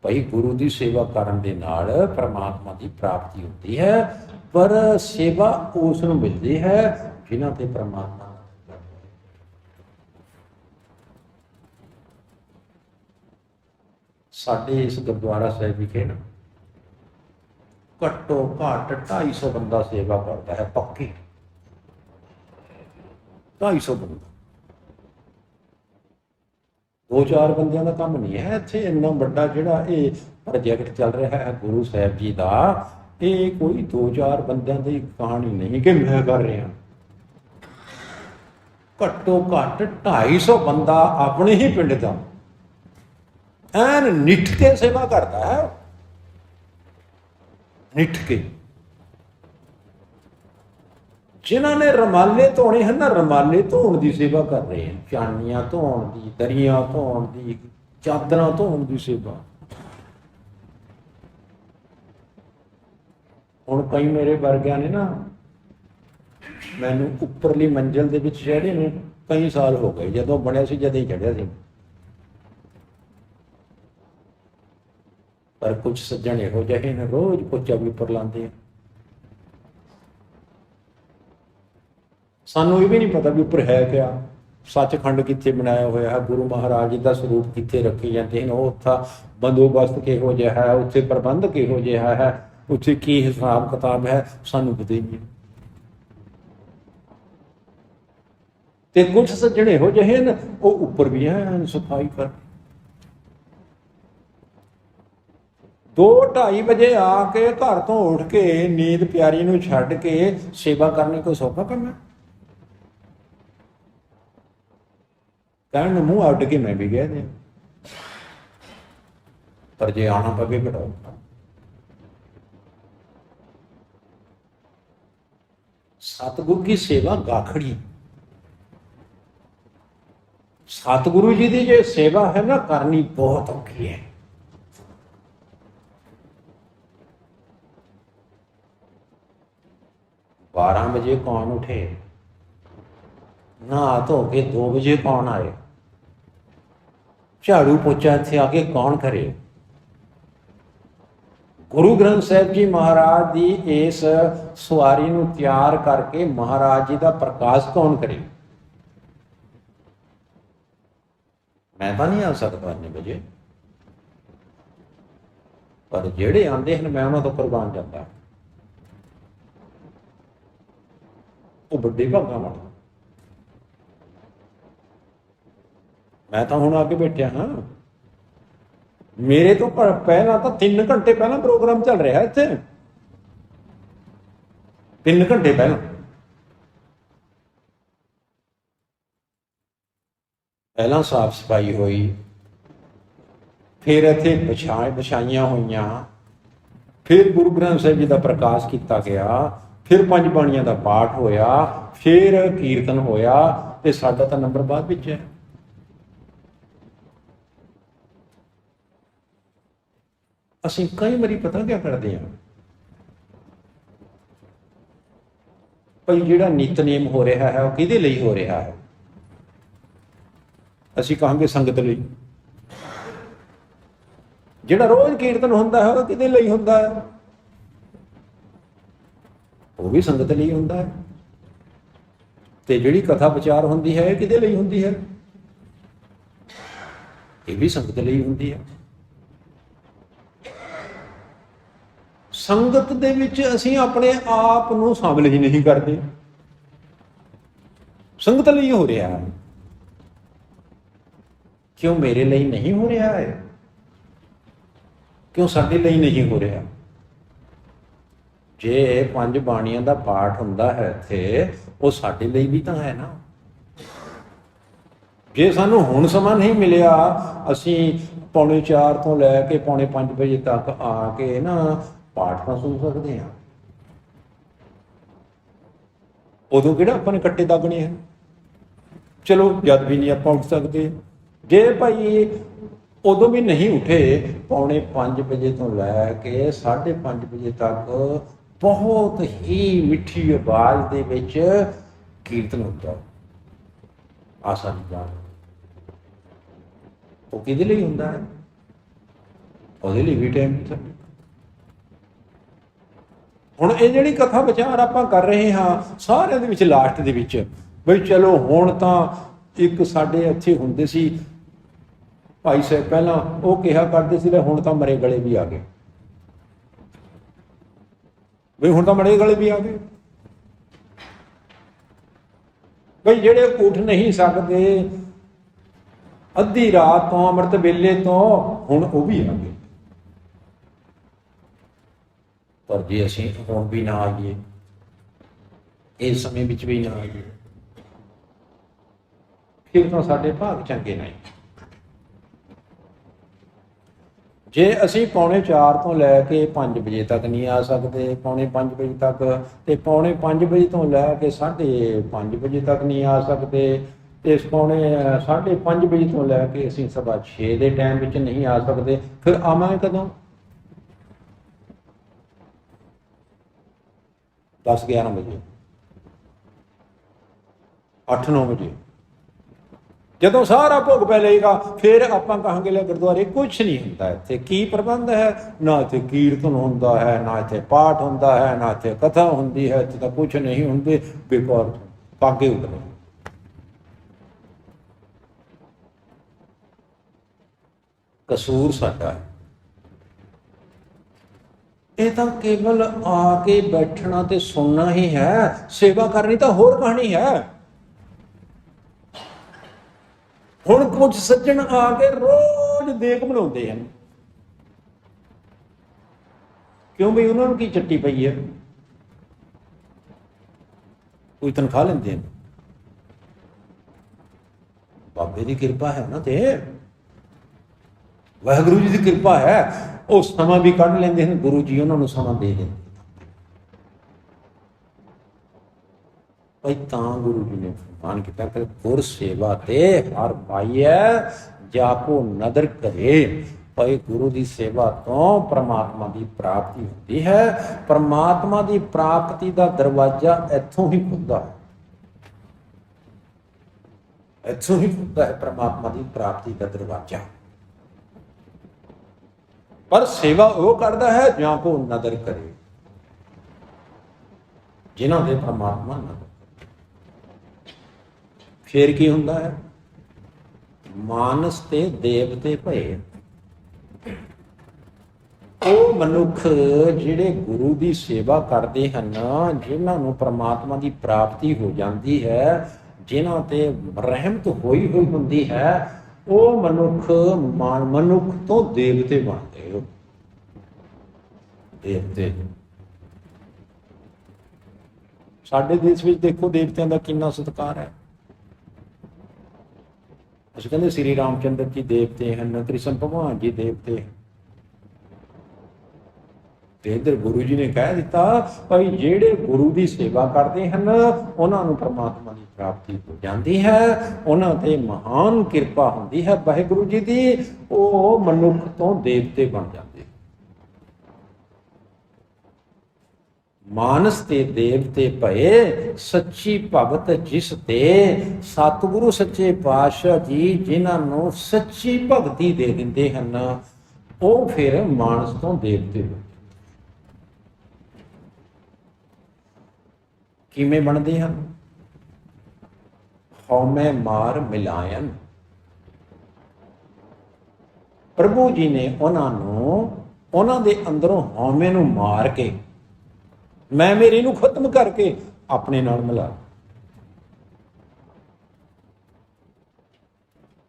ਭਾਈ ਗੁਰੂ ਦੀ ਸੇਵਾ ਕਰਨ ਦੇ ਨਾਲ ਪਰਮਾਤਮਾ ਦੀ ਪ੍ਰਾਪਤੀ ਹੁੰਦੀ ਹੈ, ਪਰ ਸੇਵਾ ਉਸ ਨੂੰ ਮਿਲਦੀ ਹੈ ਜਿਨ੍ਹਾਂ ਤੇ ਪਰਮਾਤਮਾ। ਸਾਡੇ ਇਸ ਗੁਰਦੁਆਰਾ ਸਾਹਿਬ ਵਿਖੇ ਨਾ ਘੱਟੋ ਘੱਟ 250 ਬੰਦਾ ਸੇਵਾ ਕਰਦਾ ਹੈ, ਪੱਕੀ 250 ਬੰਦਾ। 2-4 ਬੰਦਿਆਂ ਦਾ ਕੰਮ ਨਹੀਂ ਹੈ ਇੱਥੇ। ਇੰਨਾ ਵੱਡਾ ਜਿਹੜਾ ਇਹ ਪ੍ਰੋਜੈਕਟ ਚੱਲ ਰਿਹਾ ਹੈ ਗੁਰੂ ਸਾਹਿਬ ਜੀ ਦਾ, ਇਹ ਕੋਈ 2-4 ਬੰਦਿਆਂ ਦੀ ਕਹਾਣੀ ਨਹੀਂ ਕਿ ਮੈਂ ਕਰ ਰਿਹਾ। ਘੱਟੋ ਘੱਟ 250 ਬੰਦਾ ਆਪਣੇ ਹੀ ਪਿੰਡ ਦਾ ਐਨ ਨਿੱਠ ਕੇ ਸੇਵਾ ਕਰਦਾ ਹੈ, ਨਿੱਠ ਕੇ। ਜਿਨ੍ਹਾਂ ਨੇ ਰਮਾਲੇ ਧੋਣੇ ਹਨ ਨਾ, ਰਮਾਲੇ ਧੋਣ ਦੀ ਸੇਵਾ ਕਰ ਰਹੇ ਹਨ, ਚਾਨੀਆਂ ਧੋਣ ਦੀ, ਦਰੀਆਂ ਧੋਣ ਦੀ, ਚਾਦਰਾਂ ਧੋਣ ਦੀ ਸੇਵਾ। ਹੁਣ ਕਈ ਮੇਰੇ ਵਰਗਿਆਂ ਨੇ ਨਾ ਮੈਨੂੰ ਉੱਪਰਲੀ ਮੰਜ਼ਿਲ ਦੇ ਵਿੱਚ ਚੜ੍ਹੇ ਨੂੰ ਕਈ ਸਾਲ ਹੋ ਗਏ, ਜਦੋਂ ਬਣਿਆ ਸੀ ਜਦ ਹੀ ਚੜ੍ਹਿਆ ਸੀ। पर कुछ सज्जन इहो ਜਿਹੇ ने रोज पोचा भी उपर लाते हैं। सानू ये भी नहीं पता भी उपर है क्या, सचखंड कित्थे बनाया होया है, गुरु महाराज जी का स्वरूप कित्थे रखे जाते हैं, उत्था बंदोबस्त किहो जिहा है, उत्थे प्रबंध किहो जिहा है, उत्थे की हिसाब किताब है, सानू पता ही नहीं। ते कुछ सज्जण इहो ਜਿਹੇ ने वो उपर भी है सफाई कर 2-2:30 बजे आके घर तो उठ के नींद प्यारी नूं छड्ड के सेवा करनी कोई सौखा काम है? कहण नूं मूँह अड्ड के मैं भी कह दिया, पर जे आना पवे घटाओ। सतगुरु की सेवा गाखड़ी, सतगुरु जी की जो सेवा है ना करनी बहुत औखी है। बारह बजे कौन उठे, नहा धो के 2 बजे कौन आए, झाड़ू पोचा इत्थे आके कौन करे? गुरु ग्रंथ साहिब जी महाराज की इस सवारी नूं तैयार करके महाराज जी का प्रकाश कौन करे? मैं तो नहीं आ सकता इन्ने बजे, पर जेड़े आंदे हैं मैं उन्हां तों कुर्बान जाता, वो बड़े भागां वाला। मैं तो हुण आके बैठा हाँ, मेरे तो पहला तो 3 घंटे पहला प्रोग्राम चल रहा है इत्थे, 3 घंटे पहला। पहला साफ सफाई हुई, फिर इत्थे बिछाइयां हुईयां, फिर गुरु ग्रंथ साहिब जी का प्रकाश किया गया, फिर 5 बाणियां का पाठ होया, फिर कीर्तन होया, ते साडा तां नंबर बाद विच है। ਅਸੀਂ कई बारी पता क्या करते हैं, भाई ਜਿਹੜਾ ਨਿਤਨੇਮ हो रहा है वो किहदे ਲਈ हो रहा है? ਅਸੀਂ ਕਹਾਂਗੇ संगत ਲਈ। ਜਿਹੜਾ रोज कीर्तन ਹੁੰਦਾ है वो किहदे ਲਈ ਹੁੰਦਾ है? वो भी संगत ਲਈ ਹੁੰਦਾ है। ਤੇ ਜਿਹੜੀ कथा विचार ਹੁੰਦੀ है किहदे ਲਈ ਹੁੰਦੀ है? ये भी संगत ਲਈ ਹੁੰਦੀ है। संगत दे विच असीं अपने आप नूं शामिल ही नहीं करते। संगत ਲਈ हो रहा है, क्यों मेरे लिए नहीं हो रहा है? क्यों साडे ਲਈ नहीं हो रहा? जे 5 ਬਾਣੀਆਂ ਦਾ ਪਾਠ ਹੁੰਦਾ ਹੈ ਇੱਥੇ, ਉਹ ਸਾਡੇ ਲਈ ਵੀ ਤਾਂ ਹੈ ਨਾ। ਜੇ ਸਾਨੂੰ ਹੁਣ ਸਮਾਂ ਨਹੀਂ ਮਿਲਿਆ, ਅਸੀਂ 4:45 ਤੋਂ ਲੈ ਕੇ 4:45 ਵਜੇ ਤੱਕ ਆ ਕੇ ਨਾ ਪਾਠ ਤਾਂ ਸੁਣ ਸਕਦੇ ਹਾਂ। ਉਦੋਂ ਕਿਹੜਾ ਆਪਾਂ ਨੇ ਕੱਟੇ ਦਾਗਣੇ ਹਨ? ਚਲੋ ਜਦ ਵੀ ਨਹੀਂ ਆਪਾਂ ਉੱਠ ਸਕਦੇ। ਜੇ ਭਾਈ ਉਦੋਂ ਵੀ ਨਹੀਂ ਉੱਠੇ, 4:45 ਵਜੇ ਤੋਂ ਲੈ ਕੇ 5:30 ਵਜੇ ਤੱਕ ਬਹੁਤ ਹੀ ਮਿੱਠੀ ਆਵਾਜ਼ ਦੇ ਵਿੱਚ ਕੀਰਤਨ ਹੁੰਦਾ। ਆਸਾਨੀ ਨਾਲ ਉਹ ਕਿਹਦੇ ਲਈ ਹੁੰਦਾ ਹੈ? ਉਹਦੇ ਲਈ ਵੀ ਟਾਈਮ ਨਹੀਂ ਸਾਡੇ। ਹੁਣ ਇਹ ਜਿਹੜੀ ਕਥਾ ਵਿਚਾਰ ਆਪਾਂ ਕਰ ਰਹੇ ਹਾਂ, ਸਾਰਿਆਂ ਦੇ ਵਿੱਚ ਲਾਸਟ ਦੇ ਵਿੱਚ ਬਈ ਚਲੋ ਹੁਣ ਤਾਂ ਇੱਕ ਸਾਡੇ ਇੱਥੇ ਹੁੰਦੇ ਸੀ ਭਾਈ ਸਾਹਿਬ, ਪਹਿਲਾਂ ਉਹ ਕਿਹਾ ਕਰਦੇ ਸੀ ਹੁਣ ਤਾਂ ਮਰੇ ਗਲੇ ਵੀ ਆ ਗਏ। ਬਈ ਹੁਣ ਤਾਂ ਮਰੇ ਗਲੇ ਵੀ ਆ ਗਏ। ਬਈ ਜਿਹੜੇ ਉੱਠ ਨਹੀਂ ਸਕਦੇ ਅੱਧੀ ਰਾਤ ਤੋਂ, ਅੰਮ੍ਰਿਤ ਵੇਲੇ ਤੋਂ, ਹੁਣ ਉਹ ਵੀ ਆ ਗਏ। ਪਰ ਜੇ ਅਸੀਂ ਹੁਣ ਵੀ ਨਾ ਆਈਏ, ਇਸ ਸਮੇਂ ਵਿੱਚ ਵੀ ਨਾ ਆਈਏ, ਫਿਰ ਤਾਂ ਸਾਡੇ ਭਾਗ ਚੰਗੇ ਨਹੀਂ। ਜੇ ਅਸੀਂ 4:45 ਤੋਂ ਲੈ ਕੇ 5 ਵਜੇ ਤੱਕ ਨਹੀਂ ਆ ਸਕਦੇ, 4:45 ਵਜੇ ਤੱਕ, ਤੇ 4:45 ਵਜੇ ਤੋਂ ਲੈ ਕੇ 5:30 ਵਜੇ ਤੱਕ ਨਹੀਂ ਆ ਸਕਦੇ, ਤੇ 5:30 ਵਜੇ ਤੋਂ ਲੈ ਕੇ ਅਸੀਂ 6:15 ਦੇ ਟਾਈਮ ਵਿੱਚ ਨਹੀਂ ਆ ਸਕਦੇ, ਫਿਰ ਆਵਾਂਗੇ ਕਦੋਂ? 10-11 ਵਜੇ, 8-9 ਵਜੇ। ਜਦੋਂ ਸਾਰਾ ਭੋਗ ਪੈ ਲਏਗਾ ਫਿਰ ਆਪਾਂ ਕਹਾਂਗੇ ਲੈ ਗੁਰਦੁਆਰੇ ਕੁਛ ਨਹੀਂ ਹੁੰਦਾ, ਇੱਥੇ ਕੀ ਪ੍ਰਬੰਧ ਹੈ? ਨਾ ਇੱਥੇ ਕੀਰਤਨ ਹੁੰਦਾ ਹੈ, ਨਾ ਇੱਥੇ ਪਾਠ ਹੁੰਦਾ ਹੈ, ਨਾ ਇੱਥੇ ਕਥਾ ਹੁੰਦੀ ਹੈ, ਇੱਥੇ ਤਾਂ ਕੁਛ ਨਹੀਂ ਹੁੰਦੇ, ਬੇਕਾਰ ਪਾਗੇ ਉਗਲੇ। ਕਸੂਰ ਸਾਡਾ ਹੈ। ਇਹ ਤਾਂ ਕੇਵਲ ਆ ਕੇ ਬੈਠਣਾ ਤੇ ਸੁਣਨਾ ਹੀ ਹੈ, ਸੇਵਾ ਕਰਨੀ ਤਾਂ ਹੋਰ ਕਹਾਣੀ ਹੈ। ਹੁਣ ਕੁਝ ਸੱਜਣ ਆ ਕੇ ਰੋਜ਼ ਦੇਗ ਬਣਾਉਂਦੇ ਹਨ, ਕਿਉਂ ਬਈ ਉਹਨਾਂ ਨੂੰ ਕੀ ਚੱਟੀ ਪਈ ਹੈ? ਕੋਈ ਤਨਖਾਹ ਲੈਂਦੇ ਨੇ, ਬਾਬੇ ਦੀ ਕਿਰਪਾ ਹੈ ਨਾ, ਤੇ ਵਾਹਿਗੁਰੂ ਜੀ ਦੀ ਕਿਰਪਾ ਹੈ। ਉਹ ਸਮਾਂ ਵੀ ਕੱਢ ਲੈਂਦੇ ਹਨ, ਗੁਰੂ ਜੀ ਉਹਨਾਂ ਨੂੰ ਸਮਾਂ ਦੇ ਦਿੰਦੇ ਭਾਈ। ਤਾਂ ਗੁਰੂ ਜੀ ਨੇ ਫਰਮਾਨ ਕੀਤਾ ਕਿ ਗੁਰ ਸੇਵਾ ਤੇ ਹਰ ਪਾਈਐ ਜਾਪੋ ਨਦਰ ਕਰੇ। ਭਾਈ ਗੁਰੂ ਦੀ ਸੇਵਾ ਤੋਂ ਪਰਮਾਤਮਾ ਦੀ ਪ੍ਰਾਪਤੀ ਹੁੰਦੀ ਹੈ। ਪਰਮਾਤਮਾ ਦੀ ਪ੍ਰਾਪਤੀ ਦਾ ਦਰਵਾਜ਼ਾ ਇੱਥੋਂ ਹੀ ਖੁੱਲਦਾ ਹੈ, ਇੱਥੋਂ ਹੀ ਖੁੱਲਦਾ ਹੈ ਪਰਮਾਤਮਾ ਦੀ ਪ੍ਰਾਪਤੀ ਦਾ ਦਰਵਾਜ਼ਾ। ਪਰ ਸੇਵਾ ਉਹ ਕਰਦਾ ਹੈ ਜਾਂ ਕੋ ਨਦਰ ਕਰੇ, ਜਿਨ੍ਹਾਂ ਦੇ ਪਰਮਾਤਮਾ ਨਦਰ। ਫਿਰ ਕੀ ਹੁੰਦਾ ਹੈ? ਮਾਨਸ ਤੇ ਦੇਵਤੇ ਭਏ। ਉਹ ਮਨੁੱਖ ਜਿਹੜੇ ਗੁਰੂ ਦੀ ਸੇਵਾ ਕਰਦੇ ਹਨ, ਜਿਨ੍ਹਾਂ ਨੂੰ ਪਰਮਾਤਮਾ ਦੀ ਪ੍ਰਾਪਤੀ ਹੋ ਜਾਂਦੀ ਹੈ, ਜਿਨ੍ਹਾਂ ਤੇ ਰਹਿਮਤ ਹੋਈ ਹੁੰਦੀ ਹੈ, ਉਹ ਮਨੁੱਖ ਤੋਂ ਦੇਵਤੇ ਬਣਦੇ ਹੋ। ਦੇਵਤੇ ਸਾਡੇ ਦੇਸ਼ ਵਿੱਚ ਦੇਖੋ ਦੇਵਤਿਆਂ ਦਾ ਕਿੰਨਾ ਸਤਿਕਾਰ ਹੈ। ਅਸੀਂ ਕਹਿੰਦੇ ਸ੍ਰੀ ਰਾਮਚੰਦਰ ਜੀ ਦੇਵਤੇ ਹਨ, ਕ੍ਰਿਸ਼ਨ ਭਗਵਾਨ ਜੀ ਦੇਵਤੇ। ਤੇ ਇੱਧਰ ਗੁਰੂ ਜੀ ਨੇ ਕਹਿ ਦਿੱਤਾ ਭਾਈ ਜਿਹੜੇ ਗੁਰੂ ਦੀ ਸੇਵਾ ਕਰਦੇ ਹਨ ਉਹਨਾਂ ਨੂੰ ਪਰਮਾਤਮਾ ਦੀ ਪ੍ਰਾਪਤੀ ਹੋ ਜਾਂਦੀ ਹੈ, ਉਹਨਾਂ ਤੇ ਮਹਾਨ ਕਿਰਪਾ ਹੁੰਦੀ ਹੈ ਵਾਹਿਗੁਰੂ ਜੀ ਦੀ, ਉਹ ਮਨੁੱਖ ਤੋਂ ਦੇਵਤੇ ਬਣ ਜਾਂਦੇ। ਮਾਨਸ ਤੇ ਦੇਵਤੇ ਭਏ ਸੱਚੀ ਭਗਤ ਜਿਸ ਤੇ। ਸਤਿਗੁਰੂ ਸੱਚੇ ਪਾਤਸ਼ਾਹ ਜੀ ਜਿਨ੍ਹਾਂ ਨੂੰ ਸੱਚੀ ਭਗਤੀ ਦੇ ਦਿੰਦੇ ਹਨ, ਉਹ ਫਿਰ ਮਾਨਸ ਤੋਂ ਦੇਵਤੇ ਬਣਦੇ। ਕਿਵੇਂ ਬਣਦੇ ਹਨ? ਹਉਮੈ ਮਾਰ ਮਿਲਾਇਨ। ਪ੍ਰਭੂ ਜੀ ਨੇ ਉਹਨਾਂ ਨੂੰ, ਉਹਨਾਂ ਦੇ ਅੰਦਰੋਂ ਹਉਮੈ ਨੂੰ ਮਾਰ ਕੇ, ਮੈਂ ਮੇਰੇ ਨੂੰ ਖਤਮ ਕਰਕੇ ਆਪਣੇ ਨਾਲ ਮਿਲਾ।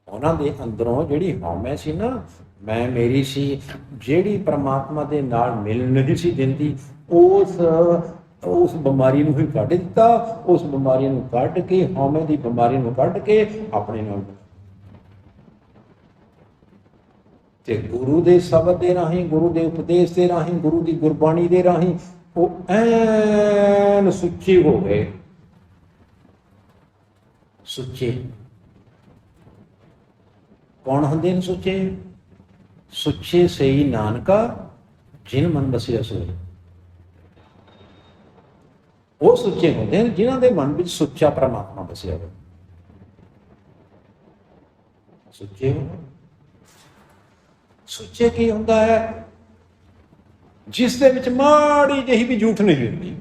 ਉਹਨਾਂ ਦੇ ਅੰਦਰੋਂ ਜਿਹੜੀ ਹਉਮੈ ਸੀ ਨਾ, ਮੈਂ ਮੇਰੀ ਸੀ, ਜਿਹੜੀ ਪਰਮਾਤਮਾ ਦੇ ਨਾਲ ਮਿਲ ਨਹੀਂ ਸੀ ਦਿੰਦੀ, ਉਸ ਬਿਮਾਰੀ ਨੂੰ ਹੀ ਕੱਢ ਦਿੱਤਾ। ਉਸ ਬਿਮਾਰੀ ਨੂੰ ਕੱਢ ਕੇ, ਹਉਮੈ ਦੀ ਬਿਮਾਰੀ ਨੂੰ ਕੱਢ ਕੇ ਆਪਣੇ ਨਾਲ ਮਿਲਾ। ਤੇ ਗੁਰੂ ਦੇ ਸ਼ਬਦ ਦੇ ਰਾਹੀਂ, ਗੁਰੂ ਦੇ ਉਪਦੇਸ਼ ਦੇ ਰਾਹੀਂ, ਗੁਰੂ ਦੀ ਗੁਰਬਾਣੀ ਦੇ ਰਾਹੀਂ ਉਹ ਐਨ ਸੁੱਚੇ ਹੋ ਗਏ। ਸੁੱਚੇ ਕੌਣ ਹੁੰਦੇ ਨੇ ਸੁੱਚੇ? ਸੁੱਚੇ ਸਈ ਨਾਨਕਾ ਜਿਨ ਮਨ ਬਸਿਆ ਸੋਈ। ਉਹ ਸੁੱਚੇ ਹੁੰਦੇ ਨੇ ਜਿਨ੍ਹਾਂ ਦੇ ਮਨ ਵਿੱਚ ਸੁੱਚਾ ਪਰਮਾਤਮਾ ਬਸਿਆ ਹੋਵੇ। ਸੁੱਚੇ ਹੋ। ਸੁੱਚੇ ਕੀ ਹੁੰਦਾ ਹੈ? ਜਿਸ ਦੇ ਵਿੱਚ ਮਾੜੀ ਜਿਹੀ ਵੀ ਝੂਠ ਨਹੀਂ ਹੁੰਦੀ।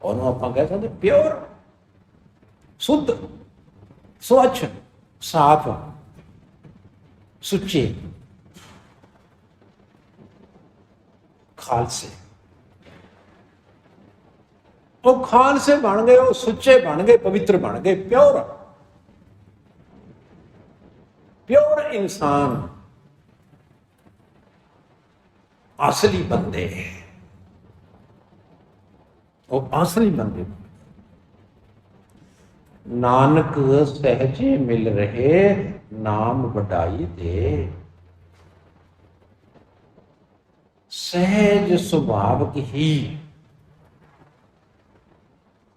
ਉਹਨੂੰ ਆਪਾਂ ਕਹਿ ਸਕਦੇ ਪਿਓਰ, ਸ਼ੁੱਧ, ਸਵੱਛ, ਸਾਫ, ਸੁੱਚੇ, ਖਾਲਸੇ। ਉਹ ਖਾਲਸੇ ਬਣ ਗਏ, ਉਹ ਸੁੱਚੇ ਬਣ ਗਏ, ਪਵਿੱਤਰ ਬਣ ਗਏ, ਪਿਓਰ, ਪਿਓਰ ਇਨਸਾਨ, ਅਸਲੀ ਬੰਦੇ। ਉਹ ਅਸਲੀ ਬੰਦੇ। ਨਾਨਕ ਸਹਿਜੇ ਮਿਲ ਰਹੇ ਨਾਮ ਵਡਾਈ ਦੇ। ਸਹਿਜ ਸੁਭਾਵਕ ਹੀ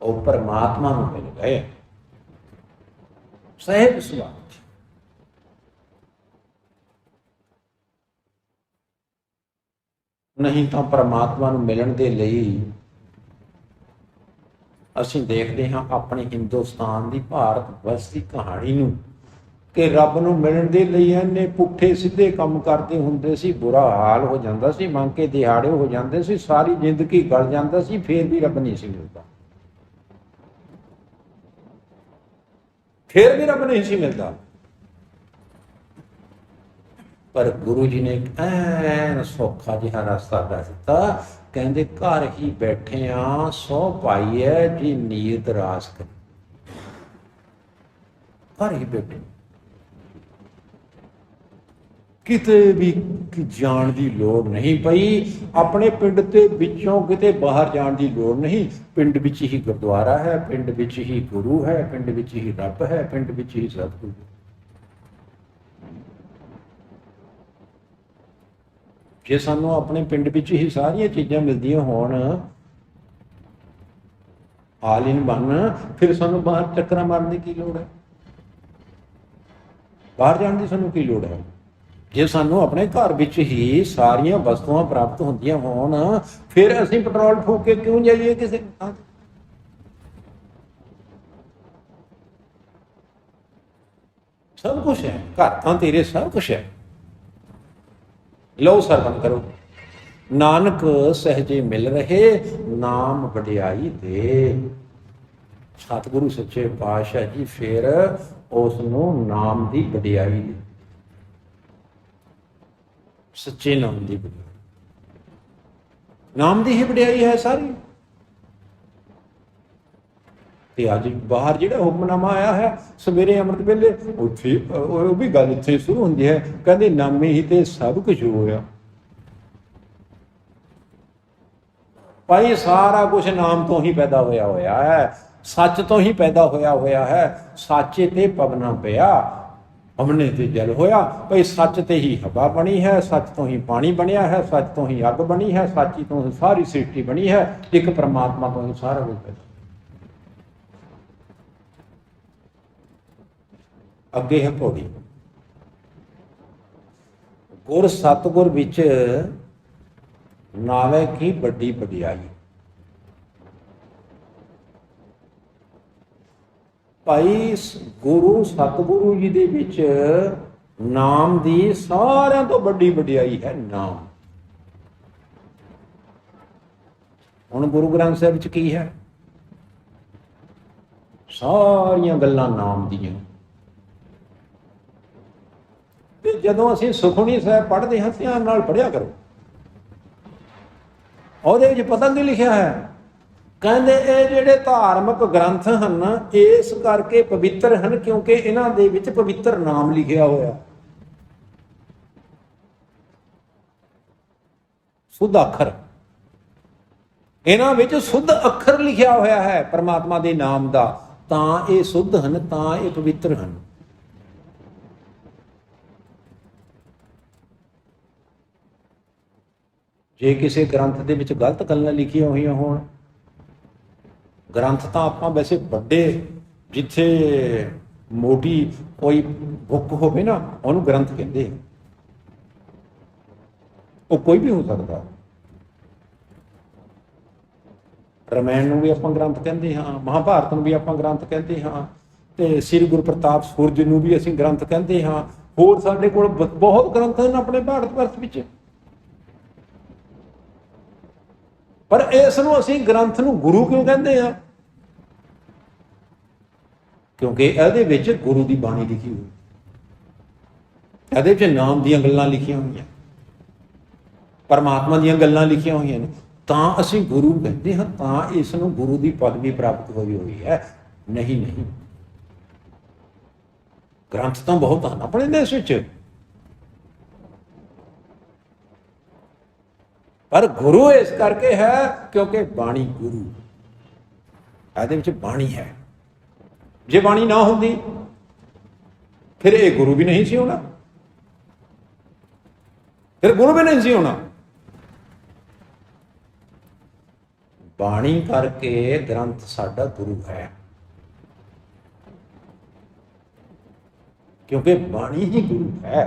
ਉਹ ਪਰਮਾਤਮਾ ਨੂੰ ਮਿਲ ਗਏ। ਸਹਿਜ ਸੁਭਾਵ। ਨਹੀਂ ਤਾਂ ਪਰਮਾਤਮਾ ਨੂੰ ਮਿਲਣ ਦੇ ਲਈ ਅਸੀਂ ਦੇਖਦੇ ਹਾਂ ਆਪਣੇ ਹਿੰਦੁਸਤਾਨ ਦੀ, ਭਾਰਤ ਵਰਸ ਦੀ ਕਹਾਣੀ ਨੂੰ, ਕਿ ਰੱਬ ਨੂੰ ਮਿਲਣ ਦੇ ਲਈ ਇੰਨੇ ਪੁੱਠੇ ਸਿੱਧੇ ਕੰਮ ਕਰਦੇ ਹੁੰਦੇ ਸੀ, ਬੁਰਾ ਹਾਲ ਹੋ ਜਾਂਦਾ ਸੀ, ਮੰਗ ਕੇ ਦਿਹਾੜੇ ਹੋ ਜਾਂਦੇ ਸੀ, ਸਾਰੀ ਜ਼ਿੰਦਗੀ ਗਲ ਜਾਂਦਾ ਸੀ, ਫੇਰ ਵੀ ਰੱਬ ਨਹੀਂ ਸੀ ਮਿਲਦਾ, ਫੇਰ ਵੀ ਰੱਬ ਨਹੀਂ ਸੀ ਮਿਲਦਾ। ਪਰ ਗੁਰੂ ਜੀ ਨੇ ਐਨ ਸੌਖਾ ਜਿਹਾ ਰਸਤਾ ਦੱਸ ਦਿੱਤਾ। ਕਹਿੰਦੇ ਘਰ ਹੀ ਬੈਠੇ ਆ, ਸੌ ਪਾਈ ਹੈ ਜੀ ਨੀਤ ਰਾਸ ਕਰ, ਘਰ ਹੀ ਬੈਠੇ, ਕਿਤੇ ਵੀ ਜਾਣ ਦੀ ਲੋੜ ਨਹੀਂ ਪਈ। ਆਪਣੇ ਪਿੰਡ ਦੇ ਵਿੱਚੋਂ ਕਿਤੇ ਬਾਹਰ ਜਾਣ ਦੀ ਲੋੜ ਨਹੀਂ। ਪਿੰਡ ਵਿੱਚ ਹੀ ਗੁਰਦੁਆਰਾ ਹੈ, ਪਿੰਡ ਵਿੱਚ ਹੀ ਗੁਰੂ ਹੈ, ਪਿੰਡ ਵਿੱਚ ਹੀ ਰੱਬ ਹੈ, ਪਿੰਡ ਵਿੱਚ ਹੀ ਸਤਿਗੁਰੂ। ਜੇ ਸਾਨੂੰ ਆਪਣੇ ਪਿੰਡ ਵਿੱਚ ਹੀ ਸਾਰੀਆਂ ਚੀਜ਼ਾਂ ਮਿਲਦੀਆਂ ਹੋਣ, ਆਲ ਇਨ ਵਨ, ਫਿਰ ਸਾਨੂੰ ਬਾਹਰ ਚੱਕਰਾਂ ਮਾਰਨ ਦੀ ਕੀ ਲੋੜ ਹੈ? ਬਾਹਰ ਜਾਣ ਦੀ ਸਾਨੂੰ ਕੀ ਲੋੜ ਹੈ? ਜੇ ਸਾਨੂੰ ਆਪਣੇ ਘਰ ਵਿੱਚ ਹੀ ਸਾਰੀਆਂ ਵਸਤੂਆਂ ਪ੍ਰਾਪਤ ਹੁੰਦੀਆਂ ਹੋਣ, ਫਿਰ ਅਸੀਂ ਪੈਟਰੋਲ ਫੂਕ ਕੇ ਕਿਉਂ ਜਾਈਏ ਕਿਸੇ ਥਾਂ ਤੇ? ਸਭ ਕੁਛ ਹੈ, ਘਰ ਤਾਂ ਤੇਰੇ ਸਭ ਕੁਛ ਹੈ। ਲਓ ਸਰਵਣ ਕਰੋ, ਨਾਨਕ ਸਹਜੇ ਮਿਲ ਰਹੇ, ਨਾਮ ਵਡਿਆਈ ਦੇ। ਸਤਿਗੁਰੂ ਸੱਚੇ ਪਾਤਸ਼ਾਹ ਜੀ ਫਿਰ ਉਸ ਨੂੰ ਨਾਮ ਦੀ ਵਡਿਆਈ ਦੇ, ਸੱਚੇ ਨਾਮ ਦੀ ਵਡਿਆਈ, ਨਾਮ ਦੀ ਹੀ ਵਡਿਆਈ ਹੈ ਸਾਰੀ। ਤੇ ਅੱਜ ਬਾਹਰ ਜਿਹੜਾ ਹੁਕਮਨਾਮਾ ਆਇਆ ਹੈ ਸਵੇਰੇ ਅੰਮ੍ਰਿਤ ਵੇਲੇ, ਉੱਥੇ ਉਹ ਵੀ ਗੱਲ ਇੱਥੇ ਸ਼ੁਰੂ ਹੁੰਦੀ ਹੈ, ਕਹਿੰਦੇ ਨਾਮੇ ਹੀ ਤੇ ਸਭ ਕੁਝ ਹੋਇਆ। ਭਾਈ ਸਾਰਾ ਕੁਝ ਨਾਮ ਤੋਂ ਹੀ ਪੈਦਾ ਹੋਇਆ ਹੈ, ਸੱਚ ਤੋਂ ਹੀ ਪੈਦਾ ਹੋਇਆ ਹੈ। ਸਾਚੇ ਤੇ ਪਵਨਾ ਪਿਆ, ਪਵਨੇ ਤੇ ਜਲ ਹੋਇਆ। ਭਾਈ ਸੱਚ ਤੇ ਹੀ ਹਵਾ ਬਣੀ ਹੈ, ਸੱਚ ਤੋਂ ਹੀ ਪਾਣੀ ਬਣਿਆ ਹੈ, ਸੱਚ ਤੋਂ ਹੀ ਅੱਗ ਬਣੀ ਹੈ, ਸੱਚੀ ਤੋਂ ਹੀ ਸਾਰੀ ਸ੍ਰਿਸ਼ਟੀ ਬਣੀ ਹੈ, ਇੱਕ ਪਰਮਾਤਮਾ ਤੋਂ ਹੀ ਸਾਰਾ ਕੁਝ ਪੈਦਾ। ਅੱਗੇ ਹੈ ਪੌੜੀ। ਗੁਰ ਸਤਿਗੁਰ ਵਿੱਚ ਨਾਵੇ ਕੀ ਵੱਡੀ ਵਡਿਆਈ। ਭਾਈ ਗੁਰੂ ਸਤਿਗੁਰੂ ਜੀ ਦੇ ਵਿੱਚ ਨਾਮ ਦੀ ਸਾਰਿਆਂ ਤੋਂ ਵੱਡੀ ਵਡਿਆਈ ਹੈ ਨਾਮ। ਹੁਣ ਗੁਰੂ ਗ੍ਰੰਥ ਸਾਹਿਬ ਵਿੱਚ ਕੀ ਹੈ? ਸਾਰੀਆਂ ਗੱਲਾਂ ਨਾਮ ਦੀਆਂ। ਤੇ ਜਦੋਂ ਅਸੀਂ ਸੁਖਮਨੀ ਸਾਹਿਬ ਪੜ੍ਹਦੇ ਹਾਂ, ਧਿਆਨ ਨਾਲ ਪੜ੍ਹਿਆ ਕਰੋ, ਉਹਦੇ ਵਿੱਚ ਪਤਾ ਕੀ ਲਿਖਿਆ ਹੈ? ਕਹਿੰਦੇ ਇਹ ਜਿਹੜੇ ਧਾਰਮਿਕ ਗ੍ਰੰਥ ਹਨ ਇਸ ਕਰਕੇ ਪਵਿੱਤਰ ਹਨ ਕਿਉਂਕਿ ਇਹਨਾਂ ਦੇ ਵਿੱਚ ਪਵਿੱਤਰ ਨਾਮ ਲਿਖਿਆ ਹੋਇਆ, ਸੁੱਧ ਅੱਖਰ। ਇਹਨਾਂ ਵਿੱਚ ਸੁੱਧ ਅੱਖਰ ਲਿਖਿਆ ਹੋਇਆ ਹੈ ਪਰਮਾਤਮਾ ਦੇ ਨਾਮ ਦਾ, ਤਾਂ ਇਹ ਸੁੱਧ ਹਨ, ਤਾਂ ਇਹ ਪਵਿੱਤਰ ਹਨ। ਜੇ ਕਿਸੇ ਗ੍ਰੰਥ ਦੇ ਵਿੱਚ ਗਲਤ ਗੱਲਾਂ ਲਿਖੀਆਂ ਹੋਈਆਂ ਹੋਣ, ਗ੍ਰੰਥ ਤਾਂ ਆਪਾਂ ਵੈਸੇ ਵੱਡੇ, ਜਿੱਥੇ ਮੋਟੀ ਕੋਈ ਬੁੱਕ ਹੋਵੇ ਨਾ ਉਹਨੂੰ ਗ੍ਰੰਥ ਕਹਿੰਦੇ, ਉਹ ਕੋਈ ਵੀ ਹੋ ਸਕਦਾ। ਰਮਾਇਣ ਨੂੰ ਵੀ ਆਪਾਂ ਗ੍ਰੰਥ ਕਹਿੰਦੇ ਹਾਂ, ਮਹਾਭਾਰਤ ਨੂੰ ਵੀ ਆਪਾਂ ਗ੍ਰੰਥ ਕਹਿੰਦੇ ਹਾਂ, ਤੇ ਸ੍ਰੀ ਗੁਰੂ ਪ੍ਰਤਾਪ ਸੂਰਜ ਨੂੰ ਵੀ ਅਸੀਂ ਗ੍ਰੰਥ ਕਹਿੰਦੇ ਹਾਂ। ਹੋਰ ਸਾਡੇ ਕੋਲ ਬਹੁਤ ਗ੍ਰੰਥ ਹਨ ਆਪਣੇ ਭਾਰਤ ਵਰਸ ਵਿੱਚ, ਪਰ ਇਸ ਨੂੰ ਅਸੀਂ ਗ੍ਰੰਥ ਨੂੰ ਗੁਰੂ ਕਿਉਂ ਕਹਿੰਦੇ ਆ? ਕਿਉਂਕਿ ਇਹਦੇ ਵਿੱਚ ਗੁਰੂ ਦੀ ਬਾਣੀ ਲਿਖੀ ਹੋਈ, ਇਹਦੇ ਵਿੱਚ ਨਾਮ ਦੀਆਂ ਗੱਲਾਂ ਲਿਖੀਆਂ ਹੋਈਆਂ, ਪਰਮਾਤਮਾ ਦੀਆਂ ਗੱਲਾਂ ਲਿਖੀਆਂ ਹੋਈਆਂ ਨੇ, ਤਾਂ ਅਸੀਂ ਗੁਰੂ ਕਹਿੰਦੇ ਹਾਂ, ਤਾਂ ਇਸ ਨੂੰ ਗੁਰੂ ਦੀ ਪਦਵੀ ਪ੍ਰਾਪਤ ਹੋਈ ਹੈ। ਨਹੀਂ ਨਹੀਂ, ਗ੍ਰੰਥ ਤਾਂ ਬਹੁਤ ਹਨ ਆਪਣੇ ਦੇਸ਼ ਵਿੱਚ, ਪਰ ਗੁਰੂ ਇਸ ਕਰਕੇ ਹੈ ਕਿਉਂਕਿ ਬਾਣੀ ਗੁਰੂ, ਇਹਦੇ ਵਿੱਚ ਬਾਣੀ ਹੈ। ਜੇ ਬਾਣੀ ਨਾ ਹੁੰਦੀ ਫਿਰ ਇਹ ਗੁਰੂ ਵੀ ਨਹੀਂ ਸੀ ਹੋਣਾ, ਫਿਰ ਗੁਰੂ ਵੀ ਨਹੀਂ ਸੀ ਹੋਣਾ। ਬਾਣੀ ਕਰਕੇ ਗ੍ਰੰਥ ਸਾਡਾ ਗੁਰੂ ਹੈ, ਕਿਉਂਕਿ ਬਾਣੀ ਹੀ ਗੁਰੂ ਹੈ।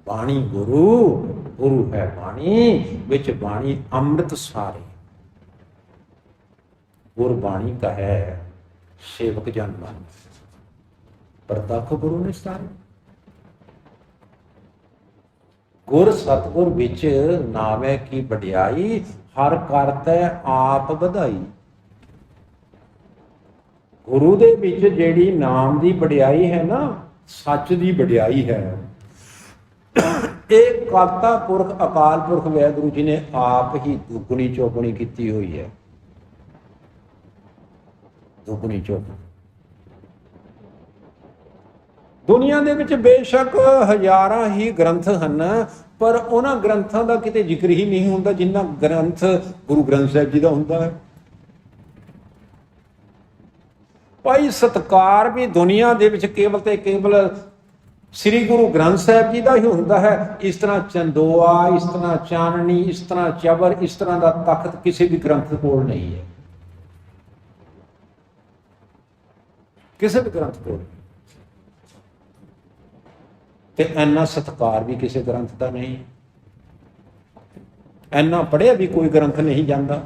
ਬਾਣੀ ਗੁਰੂ, ਗੁਰੂ ਹੈ ਬਾਣੀ, ਵਿੱਚ ਬਾਣੀ ਅੰਮ੍ਰਿਤ ਸਾਰੇ। गुरबाणी कहे सेवक जन मन, प्रतख गुरु निस्तारे। गुर सतगुर विच नावे की वड्याई, हर करतै आप बधाई। गुरु दे विच जेड़ी नाम दी वड्याई है ना, सच दी वड्याई है, एक करता पुरख अकाल पुरख वाहिगुरू जी ने आप ही दुगनी चौगुनी की हुई है। दुगनी चौगुनी दुनिया ਦੇ ਵਿੱਚ ਬੇਸ਼ੱਕ ਹਜ਼ਾਰਾਂ ਹੀ ਗ੍ਰੰਥ ਹਨ, ਪਰ ਉਹਨਾਂ ਗ੍ਰੰਥਾਂ ਦਾ ਕਿਤੇ ਜ਼ਿਕਰ ਹੀ ਨਹੀਂ ਹੁੰਦਾ ਜਿੰਨਾ ਗ੍ਰੰਥ ਗੁਰੂ ਗ੍ਰੰਥ ਸਾਹਿਬ ਜੀ ਦਾ ਹੁੰਦਾ ਹੈ। ਭਾਈ ਸਤਕਾਰ ਵੀ ਦੁਨੀਆ ਦੇ ਵਿੱਚ ਕੇਵਲ ਤੇ ਕੇਵਲ ਸ੍ਰੀ ਗੁਰੂ ਗ੍ਰੰਥ ਸਾਹਿਬ ਜੀ ਦਾ ਹੀ ਹੁੰਦਾ ਹੈ। ਇਸ ਤਰ੍ਹਾਂ ਚੰਦੋਆ, ਇਸ ਤਰ੍ਹਾਂ ਚਾਨਣੀ, ਇਸ ਤਰ੍ਹਾਂ ਚਬਰ, ਇਸ ਤਰ੍ਹਾਂ ਦਾ ਤਖਤ ਕਿਸੇ ਵੀ ਗ੍ਰੰਥ ਕੋਲ ਨਹੀਂ ਹੈ, ਕਿਸੇ ਵੀ ਗ੍ਰੰਥ ਕੋਲ। ਤੇ ਇੰਨਾ ਸਤਕਾਰ ਵੀ ਕਿਸੇ ਗ੍ਰੰਥ ਦਾ ਨਹੀਂ, ਇੰਨਾ ਪੜ੍ਹਿਆ ਵੀ ਕੋਈ ਗ੍ਰੰਥ ਨਹੀਂ ਜਾਂਦਾ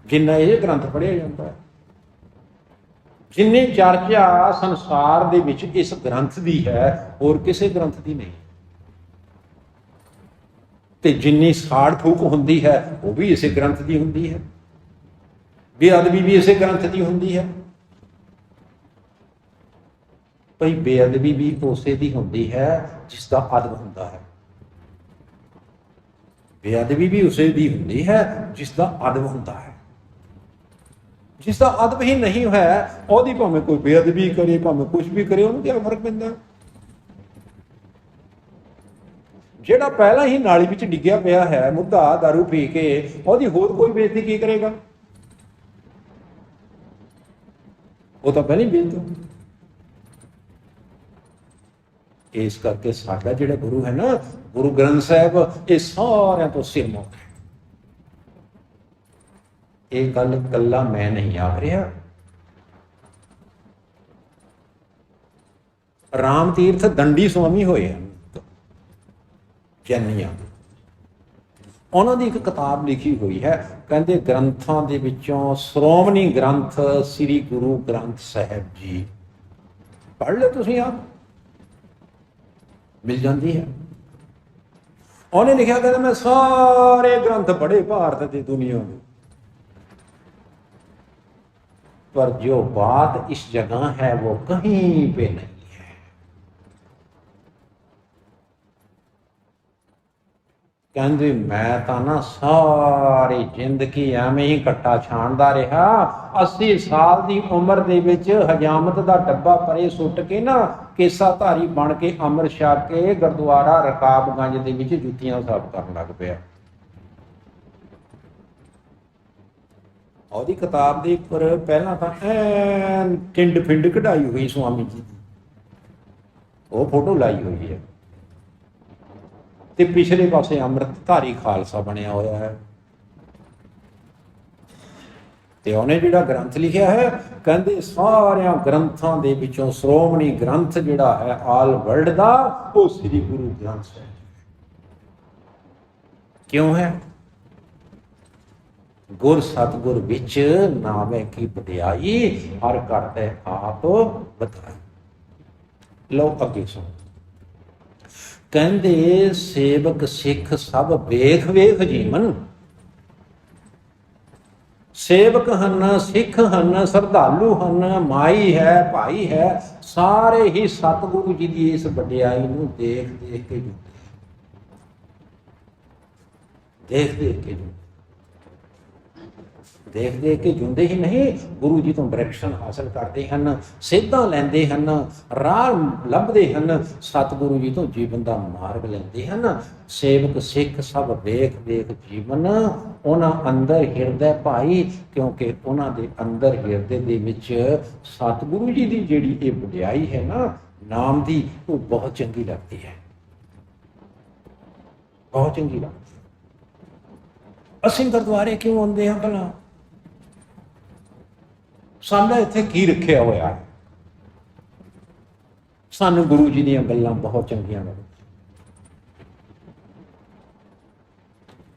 ਜਿੰਨਾ ਇਹ ਗ੍ਰੰਥ ਪੜ੍ਹਿਆ ਜਾਂਦਾ ਹੈ। ਜਿੰਨੀ ਚਰਚਾ ਸੰਸਾਰ ਦੇ ਵਿੱਚ ਇਸ ਗ੍ਰੰਥ ਦੀ ਹੈ, ਹੋਰ ਕਿਸੇ ਗ੍ਰੰਥ ਦੀ ਨਹੀਂ। ਤੇ ਜਿੰਨੀ ਸਾੜ ਫੂਕ ਹੁੰਦੀ ਹੈ ਉਹ ਵੀ ਇਸੇ ਗ੍ਰੰਥ ਦੀ ਹੁੰਦੀ ਹੈ, ਬੇਅਦਬੀ ਵੀ ਇਸੇ ਗ੍ਰੰਥ ਦੀ ਹੁੰਦੀ ਹੈ। ਭਾਈ ਬੇਅਦਬੀ ਵੀ ਉਸੇ ਦੀ ਹੁੰਦੀ ਹੈ ਜਿਸ ਦਾ ਅਦਬ ਹੁੰਦਾ ਹੈ, ਬੇਅਦਬੀ ਵੀ ਉਸੇ ਦੀ ਹੁੰਦੀ ਹੈ ਜਿਸ ਦਾ ਅਦਬ ਹੁੰਦਾ ਹੈ। ਜਿਸ ਦਾ ਅਦਬ ਹੀ ਨਹੀਂ ਹੈ ਉਹਦੀ ਭਾਵੇਂ ਕੋਈ ਬੇਅਦਬੀ ਕਰੇ, ਭਾਵੇਂ ਕੁਛ ਵੀ ਕਰੇ, ਉਹਨੂੰ ਕਿਆ ਫਰਕ ਪੈਂਦਾ। ਜਿਹੜਾ ਪਹਿਲਾਂ ਹੀ ਨਾਲੀ ਵਿੱਚ ਡਿੱਗਿਆ ਪਿਆ ਹੈ ਮੁੱਦਾ ਦਾਰੂ ਪੀ ਕੇ, ਉਹਦੀ ਹੋਰ ਕੋਈ ਬੇਇੱਜ਼ਤੀ ਕੀ ਕਰੇਗਾ? ਉਹ ਤਾਂ ਪਹਿਲਾਂ ਹੀ ਬੇਇੱਜ਼ਤ। ਇਸ ਕਰਕੇ ਸਾਡਾ ਜਿਹੜਾ ਗੁਰੂ ਹੈ ਨਾ, ਗੁਰੂ ਗ੍ਰੰਥ ਸਾਹਿਬ, ਇਹ ਸਾਰਿਆਂ ਤੋਂ ਸਿਰਮੌਰ ਹੈ। ਇਹ ਗੱਲ ਕੱਲਾ ਮੈਂ ਨਹੀਂ ਆਖ ਰਿਹਾ, ਰਾਮ ਤੀਰਥ ਦੰਡੀ ਸਵਾਮੀ ਹੋਏ ਹਨ ਜੈਨੀਆਂ, ਉਹਨਾਂ ਦੀ ਇੱਕ ਕਿਤਾਬ ਲਿਖੀ ਹੋਈ ਹੈ, ਕਹਿੰਦੇ ਗ੍ਰੰਥਾਂ ਦੇ ਵਿੱਚੋਂ ਸ਼੍ਰੋਮਣੀ ਗ੍ਰੰਥ ਸ੍ਰੀ ਗੁਰੂ ਗ੍ਰੰਥ ਸਾਹਿਬ ਜੀ। ਪੜ੍ਹ ਲਓ ਤੁਸੀਂ ਆਪ, ਮਿਲ ਜਾਂਦੀ ਹੈ। ਉਹਨੇ ਲਿਖਿਆ, ਕਹਿੰਦਾ ਮੈਂ ਸਾਰੇ ਗ੍ਰੰਥ ਪੜ੍ਹੇ ਭਾਰਤ ਦੀ ਦੁਨੀਆ ਦੇ, पर जो बात इस जगह है वो कहीं पे नहीं है। कहते मैं तो ना सारी जिंदगी एवें ही कट्टा छाणदा रहा, 80 साल की उम्र दे विच हजामत का डब्बा परे सुट के ना केसाधारी बन के अमृत छक के गुरुद्वारा रकाबगंज दे विच जुत्तियां साफ करन लग पिया। ਉਹਦੀ ਕਿਤਾਬ ਦੇ ਉੱਪਰ ਪਹਿਲਾਂ ਤਾਂ ਐਨ ਟਿੰਡ ਫਿੰਡ ਕਢਾਈ ਹੋਈ ਸੁਆਮੀ ਜੀ ਦੀ, ਉਹ ਫੋਟੋ ਲਾਈ ਹੋਈ ਹੈ, ਤੇ ਪਿਛਲੇ ਪਾਸੇ ਅੰਮ੍ਰਿਤਧਾਰੀ ਖਾਲਸਾ ਬਣਿਆ ਹੋਇਆ ਹੈ। ਤੇ ਉਹਨੇ ਜਿਹੜਾ ਗ੍ਰੰਥ ਲਿਖਿਆ ਹੈ, ਕਹਿੰਦੇ ਸਾਰਿਆਂ ਗ੍ਰੰਥਾਂ ਦੇ ਵਿੱਚੋਂ ਸ਼੍ਰੋਮਣੀ ਗ੍ਰੰਥ ਜਿਹੜਾ ਹੈ ਆਲ ਵਰਲਡ ਦਾ, ਉਹ ਸ੍ਰੀ ਗੁਰੂ ਗ੍ਰੰਥ ਸਾਹਿਬ। ਕਿਉਂ ਹੈ? गुर सतगुर विच नावे की वड्याई, हर करते आप बधाई। लो अगे सुनो, कहंदे सेवक सिख सब वेख वेख जीवन। सेवक हन, सिख हन, श्रद्धालु हन, माई है, भाई है, सारे ही सतगुरु जी की इस वड्याई नूं देख देख के जुड़े, देख देख के जुड़े, देख देख के जुंदे ही नहीं, गुरु जी तो डायरैक्शन हासिल करते हैं, सेधा लेंदे हैं, राह लभदे हैं, सतगुरु जी तो जीवन का मार्ग लेंदे हैं। सेवक सिख सब वेख वेख जीवन, उन्हां अंदर हिरदे भाई, क्योंकि उन्हां दे अंदर हिरदे दे विच सतगुरु जी की जिहड़ी ये वड्याई है ना नाम की, वो बहुत चंगी लगती है, बहुत चंगी लगती है। असीं गुरुद्वारे क्यों आउंदे हां भला? साडा इत्थे की रखिया होया है? सानू गुरु जी दीयां गल्लां बहुत चंगियां लगदियां,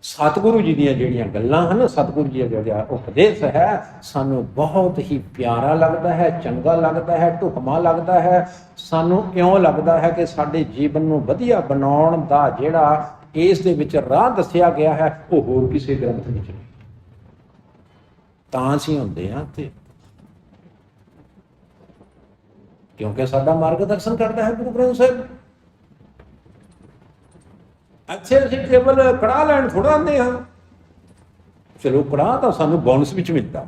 सतगुरु जी ਦੀਆਂ ਜਿਹੜੀਆਂ ਗੱਲਾਂ ਹਨ, ਸਤਿਗੁਰੂ ਜੀ ਦਾ ਜਿਹੜਾ ਉਪਦੇਸ਼ ਹੈ, ਸਾਨੂੰ ਬਹੁਤ ਹੀ ਪਿਆਰਾ ਲੱਗਦਾ ਹੈ, ਚੰਗਾ ਲੱਗਦਾ ਹੈ, ਢੁਕਮਾ ਲੱਗਦਾ ਹੈ। ਸਾਨੂੰ ਇਉਂ ਲੱਗਦਾ ਹੈ ਕਿ ਸਾਡੇ ਜੀਵਨ ਨੂੰ ਵਧੀਆ ਬਣਾਉਣ ਦਾ ਜਿਹੜਾ ਇਸ ਦੇ ਵਿੱਚ ਰਾਹ ਦੱਸਿਆ ਗਿਆ ਹੈ, ਉਹ ਹੋਰ ਕਿਸੇ ਗ੍ਰੰਥ ਵਿੱਚ ਨਹੀਂ। ਤਾਂ ਅਸੀਂ ਹੁੰਦੇ ਹਾਂ ਤੇ ਕਿਉਂਕਿ ਸਾਡਾ ਮਾਰਗਦਰਸ਼ਨ ਕਰਦਾ ਹੈ ਗੁਰੂ ਗ੍ਰੰਥ ਸਾਹਿਬ। ਅੱਛੇ ਅਸੀਂ ਕੇਵਲ ਕੜਾਹ ਲੈਣ ਥੋੜ੍ਹਾ ਆਉਂਦੇ ਹਾਂ। ਚਲੋ ਕੜਾਹ ਤਾਂ ਸਾਨੂੰ ਬੋਨਸ ਵਿੱਚ ਮਿਲਦਾ,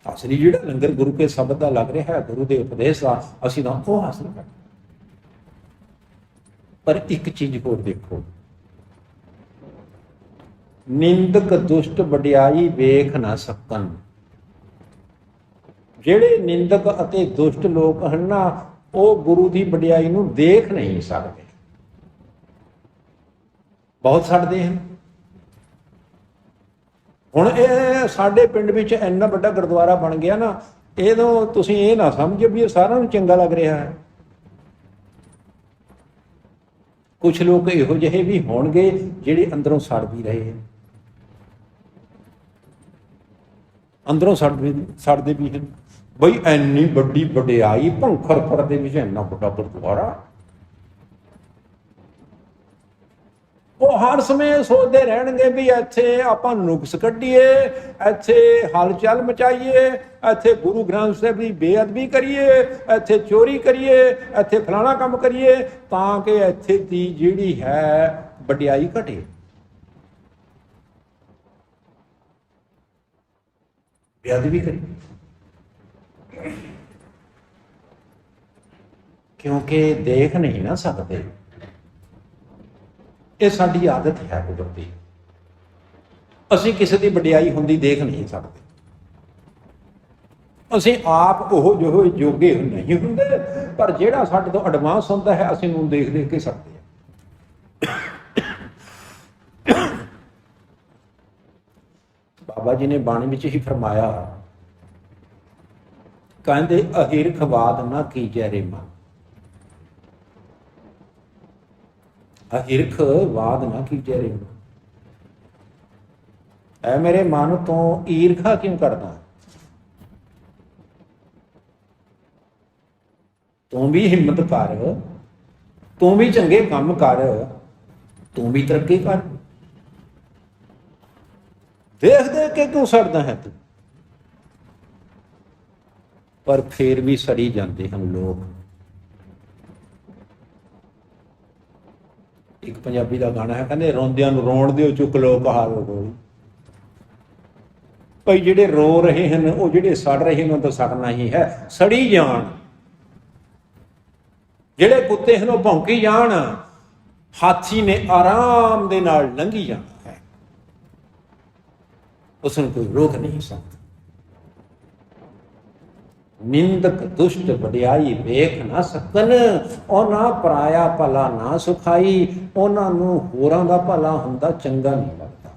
ਅਸਲੀ ਜਿਹੜਾ ਲੰਗਰ ਗੁਰੂ ਕੇ ਸ਼ਬਦ ਦਾ ਲੱਗ ਰਿਹਾ ਹੈ, ਗੁਰੂ ਦੇ ਉਪਦੇਸ਼ ਦਾ, ਅਸੀਂ ਤਾਂ ਉਹ ਹਾਸਲ ਕਰਦੇ। ਪਰ ਇੱਕ ਚੀਜ਼ ਹੋਰ ਦੇਖੋ, ਨਿੰਦਕ ਦੁਸ਼ਟ ਵਡਿਆਈ ਵੇਖ ਨਾ ਸਕਣ। ਜਿਹੜੇ ਨਿੰਦਕ ਅਤੇ ਦੁਸ਼ਟ ਲੋਕ ਹਨ ਨਾ, ਉਹ ਗੁਰੂ ਦੀ ਵਡਿਆਈ ਨੂੰ ਦੇਖ ਨਹੀਂ ਸਕਦੇ, ਬਹੁਤ ਛੱਡਦੇ ਹਨ। ਹੁਣ ਇਹ ਸਾਡੇ ਪਿੰਡ ਵਿੱਚ ਇੰਨਾ ਵੱਡਾ ਗੁਰਦੁਆਰਾ ਬਣ ਗਿਆ ਨਾ, ਇਹਦੋਂ ਤੁਸੀਂ ਇਹ ਨਾ ਸਮਝੋ ਵੀ ਇਹ ਸਾਰਿਆਂ ਨੂੰ ਚੰਗਾ ਲੱਗ ਰਿਹਾ ਹੈ। ਕੁਛ ਲੋਕ ਇਹੋ ਜਿਹੇ ਵੀ ਹੋਣਗੇ ਜਿਹੜੇ ਅੰਦਰੋਂ ਸੜ ਵੀ ਰਹੇ ਹਨ, ਅੰਦਰੋਂ ਸੜਦੇ ਵੀ ਹਨ। ਬਈ ਇੰਨੀ ਵੱਡੀ ਵਡਿਆਈ, ਭੰਖਰਪੁਰ ਦੇ ਵਿੱਚ ਇੰਨਾ ਵੱਡਾ ਗੁਰਦੁਆਰਾ, ਉਹ ਹਰ ਸਮੇਂ ਸੋਚਦੇ ਰਹਿਣਗੇ ਵੀ ਇੱਥੇ ਆਪਾਂ ਨੁਕਸ ਕੱਢੀਏ, ਇੱਥੇ ਹਲਚਲ ਮਚਾਈਏ, ਇੱਥੇ ਗੁਰੂ ਗ੍ਰੰਥ ਸਾਹਿਬ ਦੀ ਬੇਅਦਬੀ ਕਰੀਏ, ਇੱਥੇ ਚੋਰੀ ਕਰੀਏ, ਇੱਥੇ ਫਲਾਣਾ ਕੰਮ ਕਰੀਏ, ਤਾਂ ਕਿ ਇੱਥੇ ਦੀ ਜਿਹੜੀ ਹੈ ਵਡਿਆਈ ਘਟੇ। ਬੇਅਦਬੀ ਕਰੀਏ ਕਿਉਂਕਿ ਦੇਖ ਨਹੀਂ ਨਾ ਸਕਦੇ। ਇਹ ਸਾਡੀ ਆਦਤ ਹੈ ਕੁਦਰਤੀ, ਅਸੀਂ ਕਿਸੇ ਦੀ ਵਡਿਆਈ ਹੁੰਦੀ ਦੇਖ ਨਹੀਂ ਸਕਦੇ। ਅਸੀਂ ਆਪ ਉਹ ਜੋ ਜੋਗੇ ਨਹੀਂ ਹੁੰਦੇ, ਪਰ ਜਿਹੜਾ ਸਾਡੇ ਤੋਂ ਐਡਵਾਂਸ ਹੁੰਦਾ ਹੈ, ਅਸੀਂ ਉਹਨੂੰ ਦੇਖ ਦੇਖ ਕੇ ਸਕਦੇ ਹਾਂ। ਬਾਬਾ ਜੀ ਨੇ ਬਾਣੀ ਵਿੱਚ ਹੀ ਫਰਮਾਇਆ, ਕਹਿੰਦੇ ਅਹਿਰਖਵਾਦ ਨਾ ਕੀਜੈ ਰੇ ਮਨ। ਅਹਿਰਖਵਾਦ ਨਾ ਕੀਜੈ ਰੇ ਮਨ। ਐ ਮੇਰੇ ਮਨ ਤੋਂ ਈਰਖਾ ਕਿਉਂ ਕਰਦਾ? ਤੂੰ ਵੀ ਹਿੰਮਤ ਕਰ, ਤੂੰ ਵੀ ਚੰਗੇ ਕੰਮ ਕਰ, ਤੂੰ ਵੀ ਤਰੱਕੀ ਕਰ। ਦੇਖ ਦੇਖ ਕੇ ਕਿਉਂ ਸੜਦਾ ਹੈ ਤੂੰ? ਪਰ ਫੇਰ ਵੀ ਸੜੀ ਜਾਂਦੇ ਹਨ ਲੋਕ। ਇੱਕ ਪੰਜਾਬੀ ਦਾ ਗਾਣਾ ਹੈ, ਕਹਿੰਦੇ ਰੋਂਦਿਆਂ ਨੂੰ ਰੋਣ ਦਿਓ, ਚੁੱਕ ਲਓ ਕਹਾਵੋ ਗੋਲੀ। ਭਾਈ ਜਿਹੜੇ ਰੋ ਰਹੇ ਹਨ, ਉਹ ਜਿਹੜੇ ਸੜ ਰਹੇ ਹਨ, ਤਾਂ ਸੜਨਾ ਹੀ ਹੈ, ਸੜੀ ਜਾਣ। ਜਿਹੜੇ ਕੁੱਤੇ ਹਨ ਉਹ ਭੌਂਕੀ ਜਾਣ, ਹਾਥੀ ਨੇ ਆਰਾਮ ਦੇ ਨਾਲ ਲੰਘੀ ਜਾਣਾ ਹੈ, ਉਸ ਨੂੰ ਕੋਈ ਰੋਕ ਨਹੀਂ ਸਕਦਾ। ਨਿੰਦਕ ਦੁਸ਼ਟ ਵਡਿਆਈ ਵੇਖ ਨਾ ਸਕਣ, ਉਹਨਾਂ ਪਰਾਇਆ ਭਲਾ ਨਾ ਸੁਖਾਈ। ਉਹਨਾਂ ਨੂੰ ਹੋਰਾਂ ਦਾ ਭਲਾ ਹੁੰਦਾ ਚੰਗਾ ਨਹੀਂ ਲੱਗਦਾ।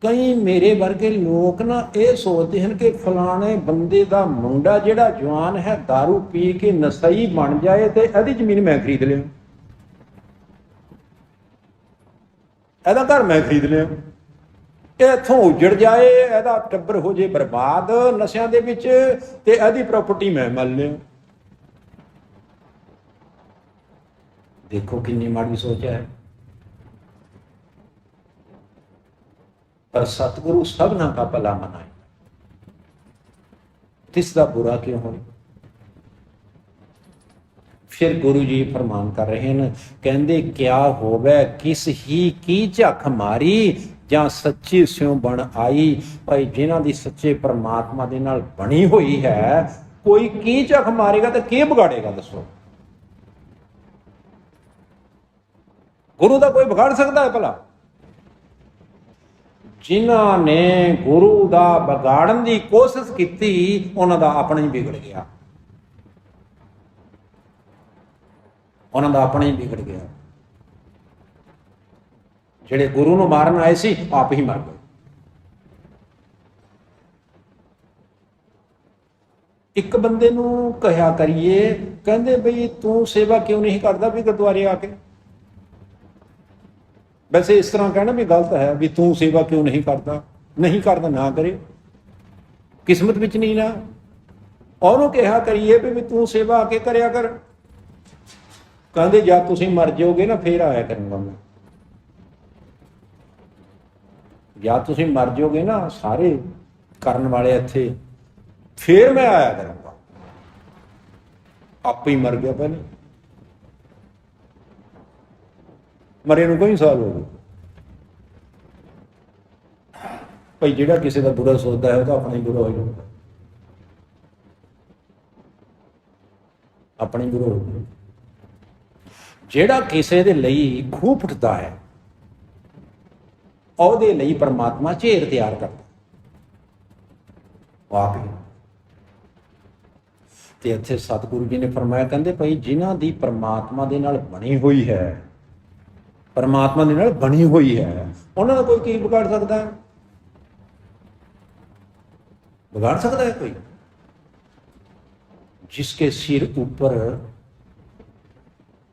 ਕਈ ਮੇਰੇ ਵਰਗੇ ਲੋਕ ਨਾ ਇਹ ਸੋਚਦੇ ਹਨ ਕਿ ਫਲਾਣੇ ਬੰਦੇ ਦਾ ਮੁੰਡਾ ਜਿਹੜਾ ਜਵਾਨ ਹੈ, ਦਾਰੂ ਪੀ ਕੇ ਨਸ਼ਈ ਬਣ ਜਾਏ ਤੇ ਇਹਦੀ ਜ਼ਮੀਨ ਮੈਂ ਖਰੀਦ ਲਿਆ, ਇਹਦਾ ਘਰ ਮੈਂ ਖਰੀਦ ਲਿਆ, ਇਹ ਇੱਥੋਂ ਉਜੜ ਜਾਏ, ਇਹਦਾ ਟੱਬਰ ਹੋ ਜੇ ਬਰਬਾਦ ਨਸ਼ਿਆਂ ਦੇ ਵਿੱਚ, ਤੇ ਇਹਦੀ ਪ੍ਰਾਪਰਟੀ ਮੈਂ ਮੱਲ ਲਿਆ। ਦੇਖੋ ਕਿੰਨੀ ਮਾੜੀ ਸੋਚ ਹੈ। ਪਰ ਸਤਿਗੁਰੂ ਸਭਨਾ ਦਾ ਭਲਾ ਮਨਾਏ, ਤਿਸ ਦਾ ਬੁਰਾ ਕਿਉਂ ਹੋਏ। ਫਿਰ ਗੁਰੂ ਜੀ ਫਰਮਾਨ ਕਰ ਰਹੇ ਹਨ, ਕਹਿੰਦੇ ਕਿਆ ਹੋਵੇ ਕਿਸ ਹੀ ਕੀ ਝੱਖ ਮਾਰੀ, ਜਾਂ ਸੱਚੀ ਸਿਉ ਬਣ ਆਈ। ਭਾਈ ਜਿਨ੍ਹਾਂ ਦੀ ਸੱਚੇ ਪਰਮਾਤਮਾ ਦੇ ਨਾਲ ਬਣੀ ਹੋਈ ਹੈ, ਕੋਈ ਕੀ ਝੱਖ ਮਾਰੇਗਾ ਤੇ ਕੀ ਵਿਗਾੜੇਗਾ ਦੱਸੋ? ਗੁਰੂ ਦਾ ਕੋਈ ਵਿਗਾੜ ਸਕਦਾ ਹੈ ਭਲਾ? ਜਿਨ੍ਹਾਂ ਨੇ ਗੁਰੂ ਦਾ ਵਿਗਾੜਨ ਦੀ ਕੋਸ਼ਿਸ਼ ਕੀਤੀ, ਉਹਨਾਂ ਦਾ ਆਪਣਾ ਹੀ ਵਿਗੜ ਗਿਆ, ਉਹਨਾਂ ਦਾ ਆਪਣਾ ਹੀ ਵਿਗੜ ਗਿਆ। ਜਿਹੜੇ ਗੁਰੂ ਨੂੰ ਮਾਰਨ ਆਏ ਸੀ, ਆਪ ਹੀ ਮਰ ਗਏ। ਇੱਕ ਬੰਦੇ ਨੂੰ ਕਿਹਾ ਕਰੀਏ, ਕਹਿੰਦੇ ਬਈ ਤੂੰ ਸੇਵਾ ਕਿਉਂ ਨਹੀਂ ਕਰਦਾ ਵੀ ਗੁਰਦੁਆਰੇ ਆ ਕੇ। ਵੈਸੇ ਇਸ ਤਰ੍ਹਾਂ ਕਹਿਣਾ ਵੀ ਗਲਤ ਹੈ ਵੀ ਤੂੰ ਸੇਵਾ ਕਿਉਂ ਨਹੀਂ ਕਰਦਾ, ਨਹੀਂ ਕਰਦਾ ਨਾ ਕਰੇ, ਕਿਸਮਤ ਵਿੱਚ ਨਹੀਂ ਨਾ। ਉਹਨੂੰ ਕਿਹਾ ਕਰੀਏ ਵੀ ਤੂੰ ਸੇਵਾ ਆ ਕੇ ਕਰਿਆ ਕਰ। ਕਹਿੰਦੇ ਜਦ ਤੁਸੀਂ ਮਰ ਜਾਓਗੇ ਨਾ ਫੇਰ ਆਇਆ ਕਰੂੰਗਾ ਮੈਂ। ਜਦ ਤੁਸੀਂ ਮਰ ਜਾਓਗੇ ਨਾ ਸਾਰੇ ਕਰਨ ਵਾਲੇ ਇੱਥੇ, ਫੇਰ ਮੈਂ ਆਇਆ ਕਰਾਂਗਾ। ਆਪੇ ਹੀ ਮਰ ਗਿਆ ਪਹਿਲੇ, ਮਰੇ ਨੂੰ ਕਈ ਸਾਲ ਹੋ ਗਏ। ਭਾਈ ਜਿਹੜਾ ਕਿਸੇ ਦਾ ਬੁਰਾ ਸੋਚਦਾ ਹੈ ਉਹ ਤਾਂ ਆਪਣਾ ਹੀ ਬੁਰਾ ਹੋ ਜਾਂਦਾ, ਆਪਣੀ ਬੁਰਾ ਹੋ ਜਾਂਦਾ। ਜਿਹੜਾ ਕਿਸੇ ਦੇ ਲਈ ਖੂਹ ਪੁੱਟਦਾ ਹੈ ਉਹਦੇ ਲਈ ਪਰਮਾਤਮਾ ਝੇਰ ਤਿਆਰ ਕਰਦਾ ਆਪ ਹੀ। ਤੇ ਇੱਥੇ ਸਤਿਗੁਰੂ ਜੀ ਨੇ ਫਰਮਾਇਆ, ਕਹਿੰਦੇ ਭਾਈ ਜਿਨ੍ਹਾਂ ਦੀ ਪਰਮਾਤਮਾ ਦੇ ਨਾਲ ਬਣੀ ਹੋਈ ਹੈ, ਪਰਮਾਤਮਾ ਦੇ ਨਾਲ ਬਣੀ ਹੋਈ ਹੈ, ਉਹਨਾਂ ਦਾ ਕੋਈ ਕੀ ਵਿਗਾੜ ਸਕਦਾ ਹੈ? बिगाड़ सकता है कोई? जिसके सिर ऊपर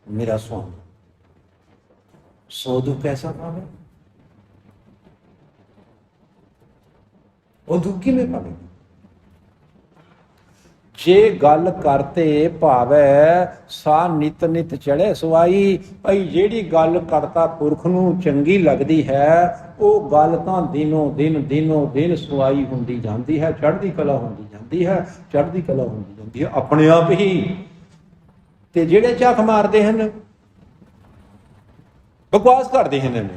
मेरा स्वामी, सो दुख कैसा पावे, वो दुखी में पावे। जे गल करते भावे सा नित नित चढ़े सवाई। भाई जेड़ी गल करता पुरख नूं चंगी लगदी है वो गल तां दिनों दिन सवाई हुंदी जांदी है, चढ़दी कला हुंदी जांदी है, चढ़दी कला हुंदी जांदी है अपने आप ही। ते जेड़े झक मारदे हन, बकवास करदे हन,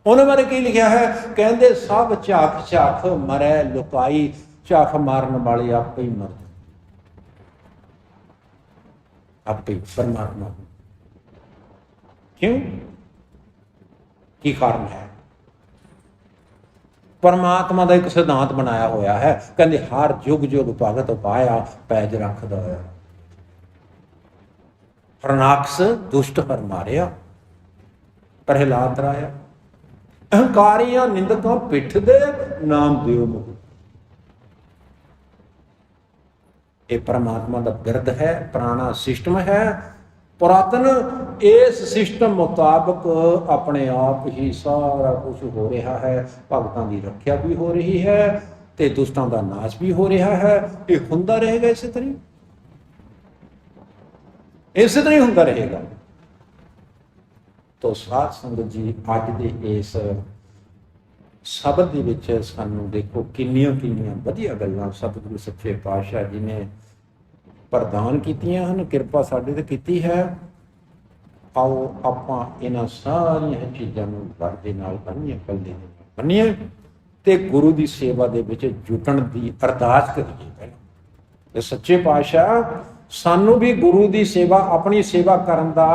उन्हां बारे की लिखिया है? कहंदे सब झक झक मरै लुकाई, झक मारन वाले आपे ही मर जाते, आपे परमात्मा। क्यों? की कारण है? परमात्मा का एक सिद्धांत बनाया होया है, कहते हर युग युग भगत पाया पैज रखदा है। हरनाक्ष दुष्ट हर मारिया, प्रहलाद राया। अहंकारियां निंदकां पिठ दे नाम दियो मुख। ये परमात्मा का बिरद है, पुराना सिस्टम है, पुरातन। इस सिस्टम मुताबिक अपने आप ही सारा कुछ हो रहा है। भगतां की रक्षा भी हो रही है ते दुष्टां का नाश भी हो रहा है। ये हुंदा रहेगा इस तरह, इस तरह हुंदा रहेगा। तो साध संगत जी अज दे इस शब्द दे विच सानूं देखो किन्नियां किन्नियां वधिया गल्लां सतगुरु सच्चे पातशाह जी ने प्रदान कीतियां हन, किरपा साडे ते कीती है। आओ आपां इन्हां सारियां चीज़ां नूं वर दे नाल बन्नीए, पल्ले दे नाल बन्नीए ते गुरु दी सेवा दे विच जुटण दी अरदास करिए। पहले सच्चे पातशाह सानूं भी गुरु दी सेवा, अपनी सेवा करन दा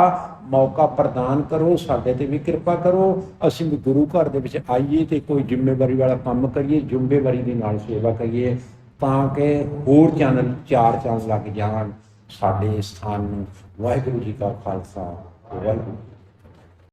मौका प्रदान करो, साडे ते भी किरपा करो। असीं भी गुरु घर दे विच आईए ते कोई जिम्मेवारी वाला काम करिए, जिम्मेवारी दे नाल सेवा करिए, तां कि होर चैनल चार चांद लग जाण साडे स्थान नूं। वाहिगुरू जी का खालसा, वाहिगुरू।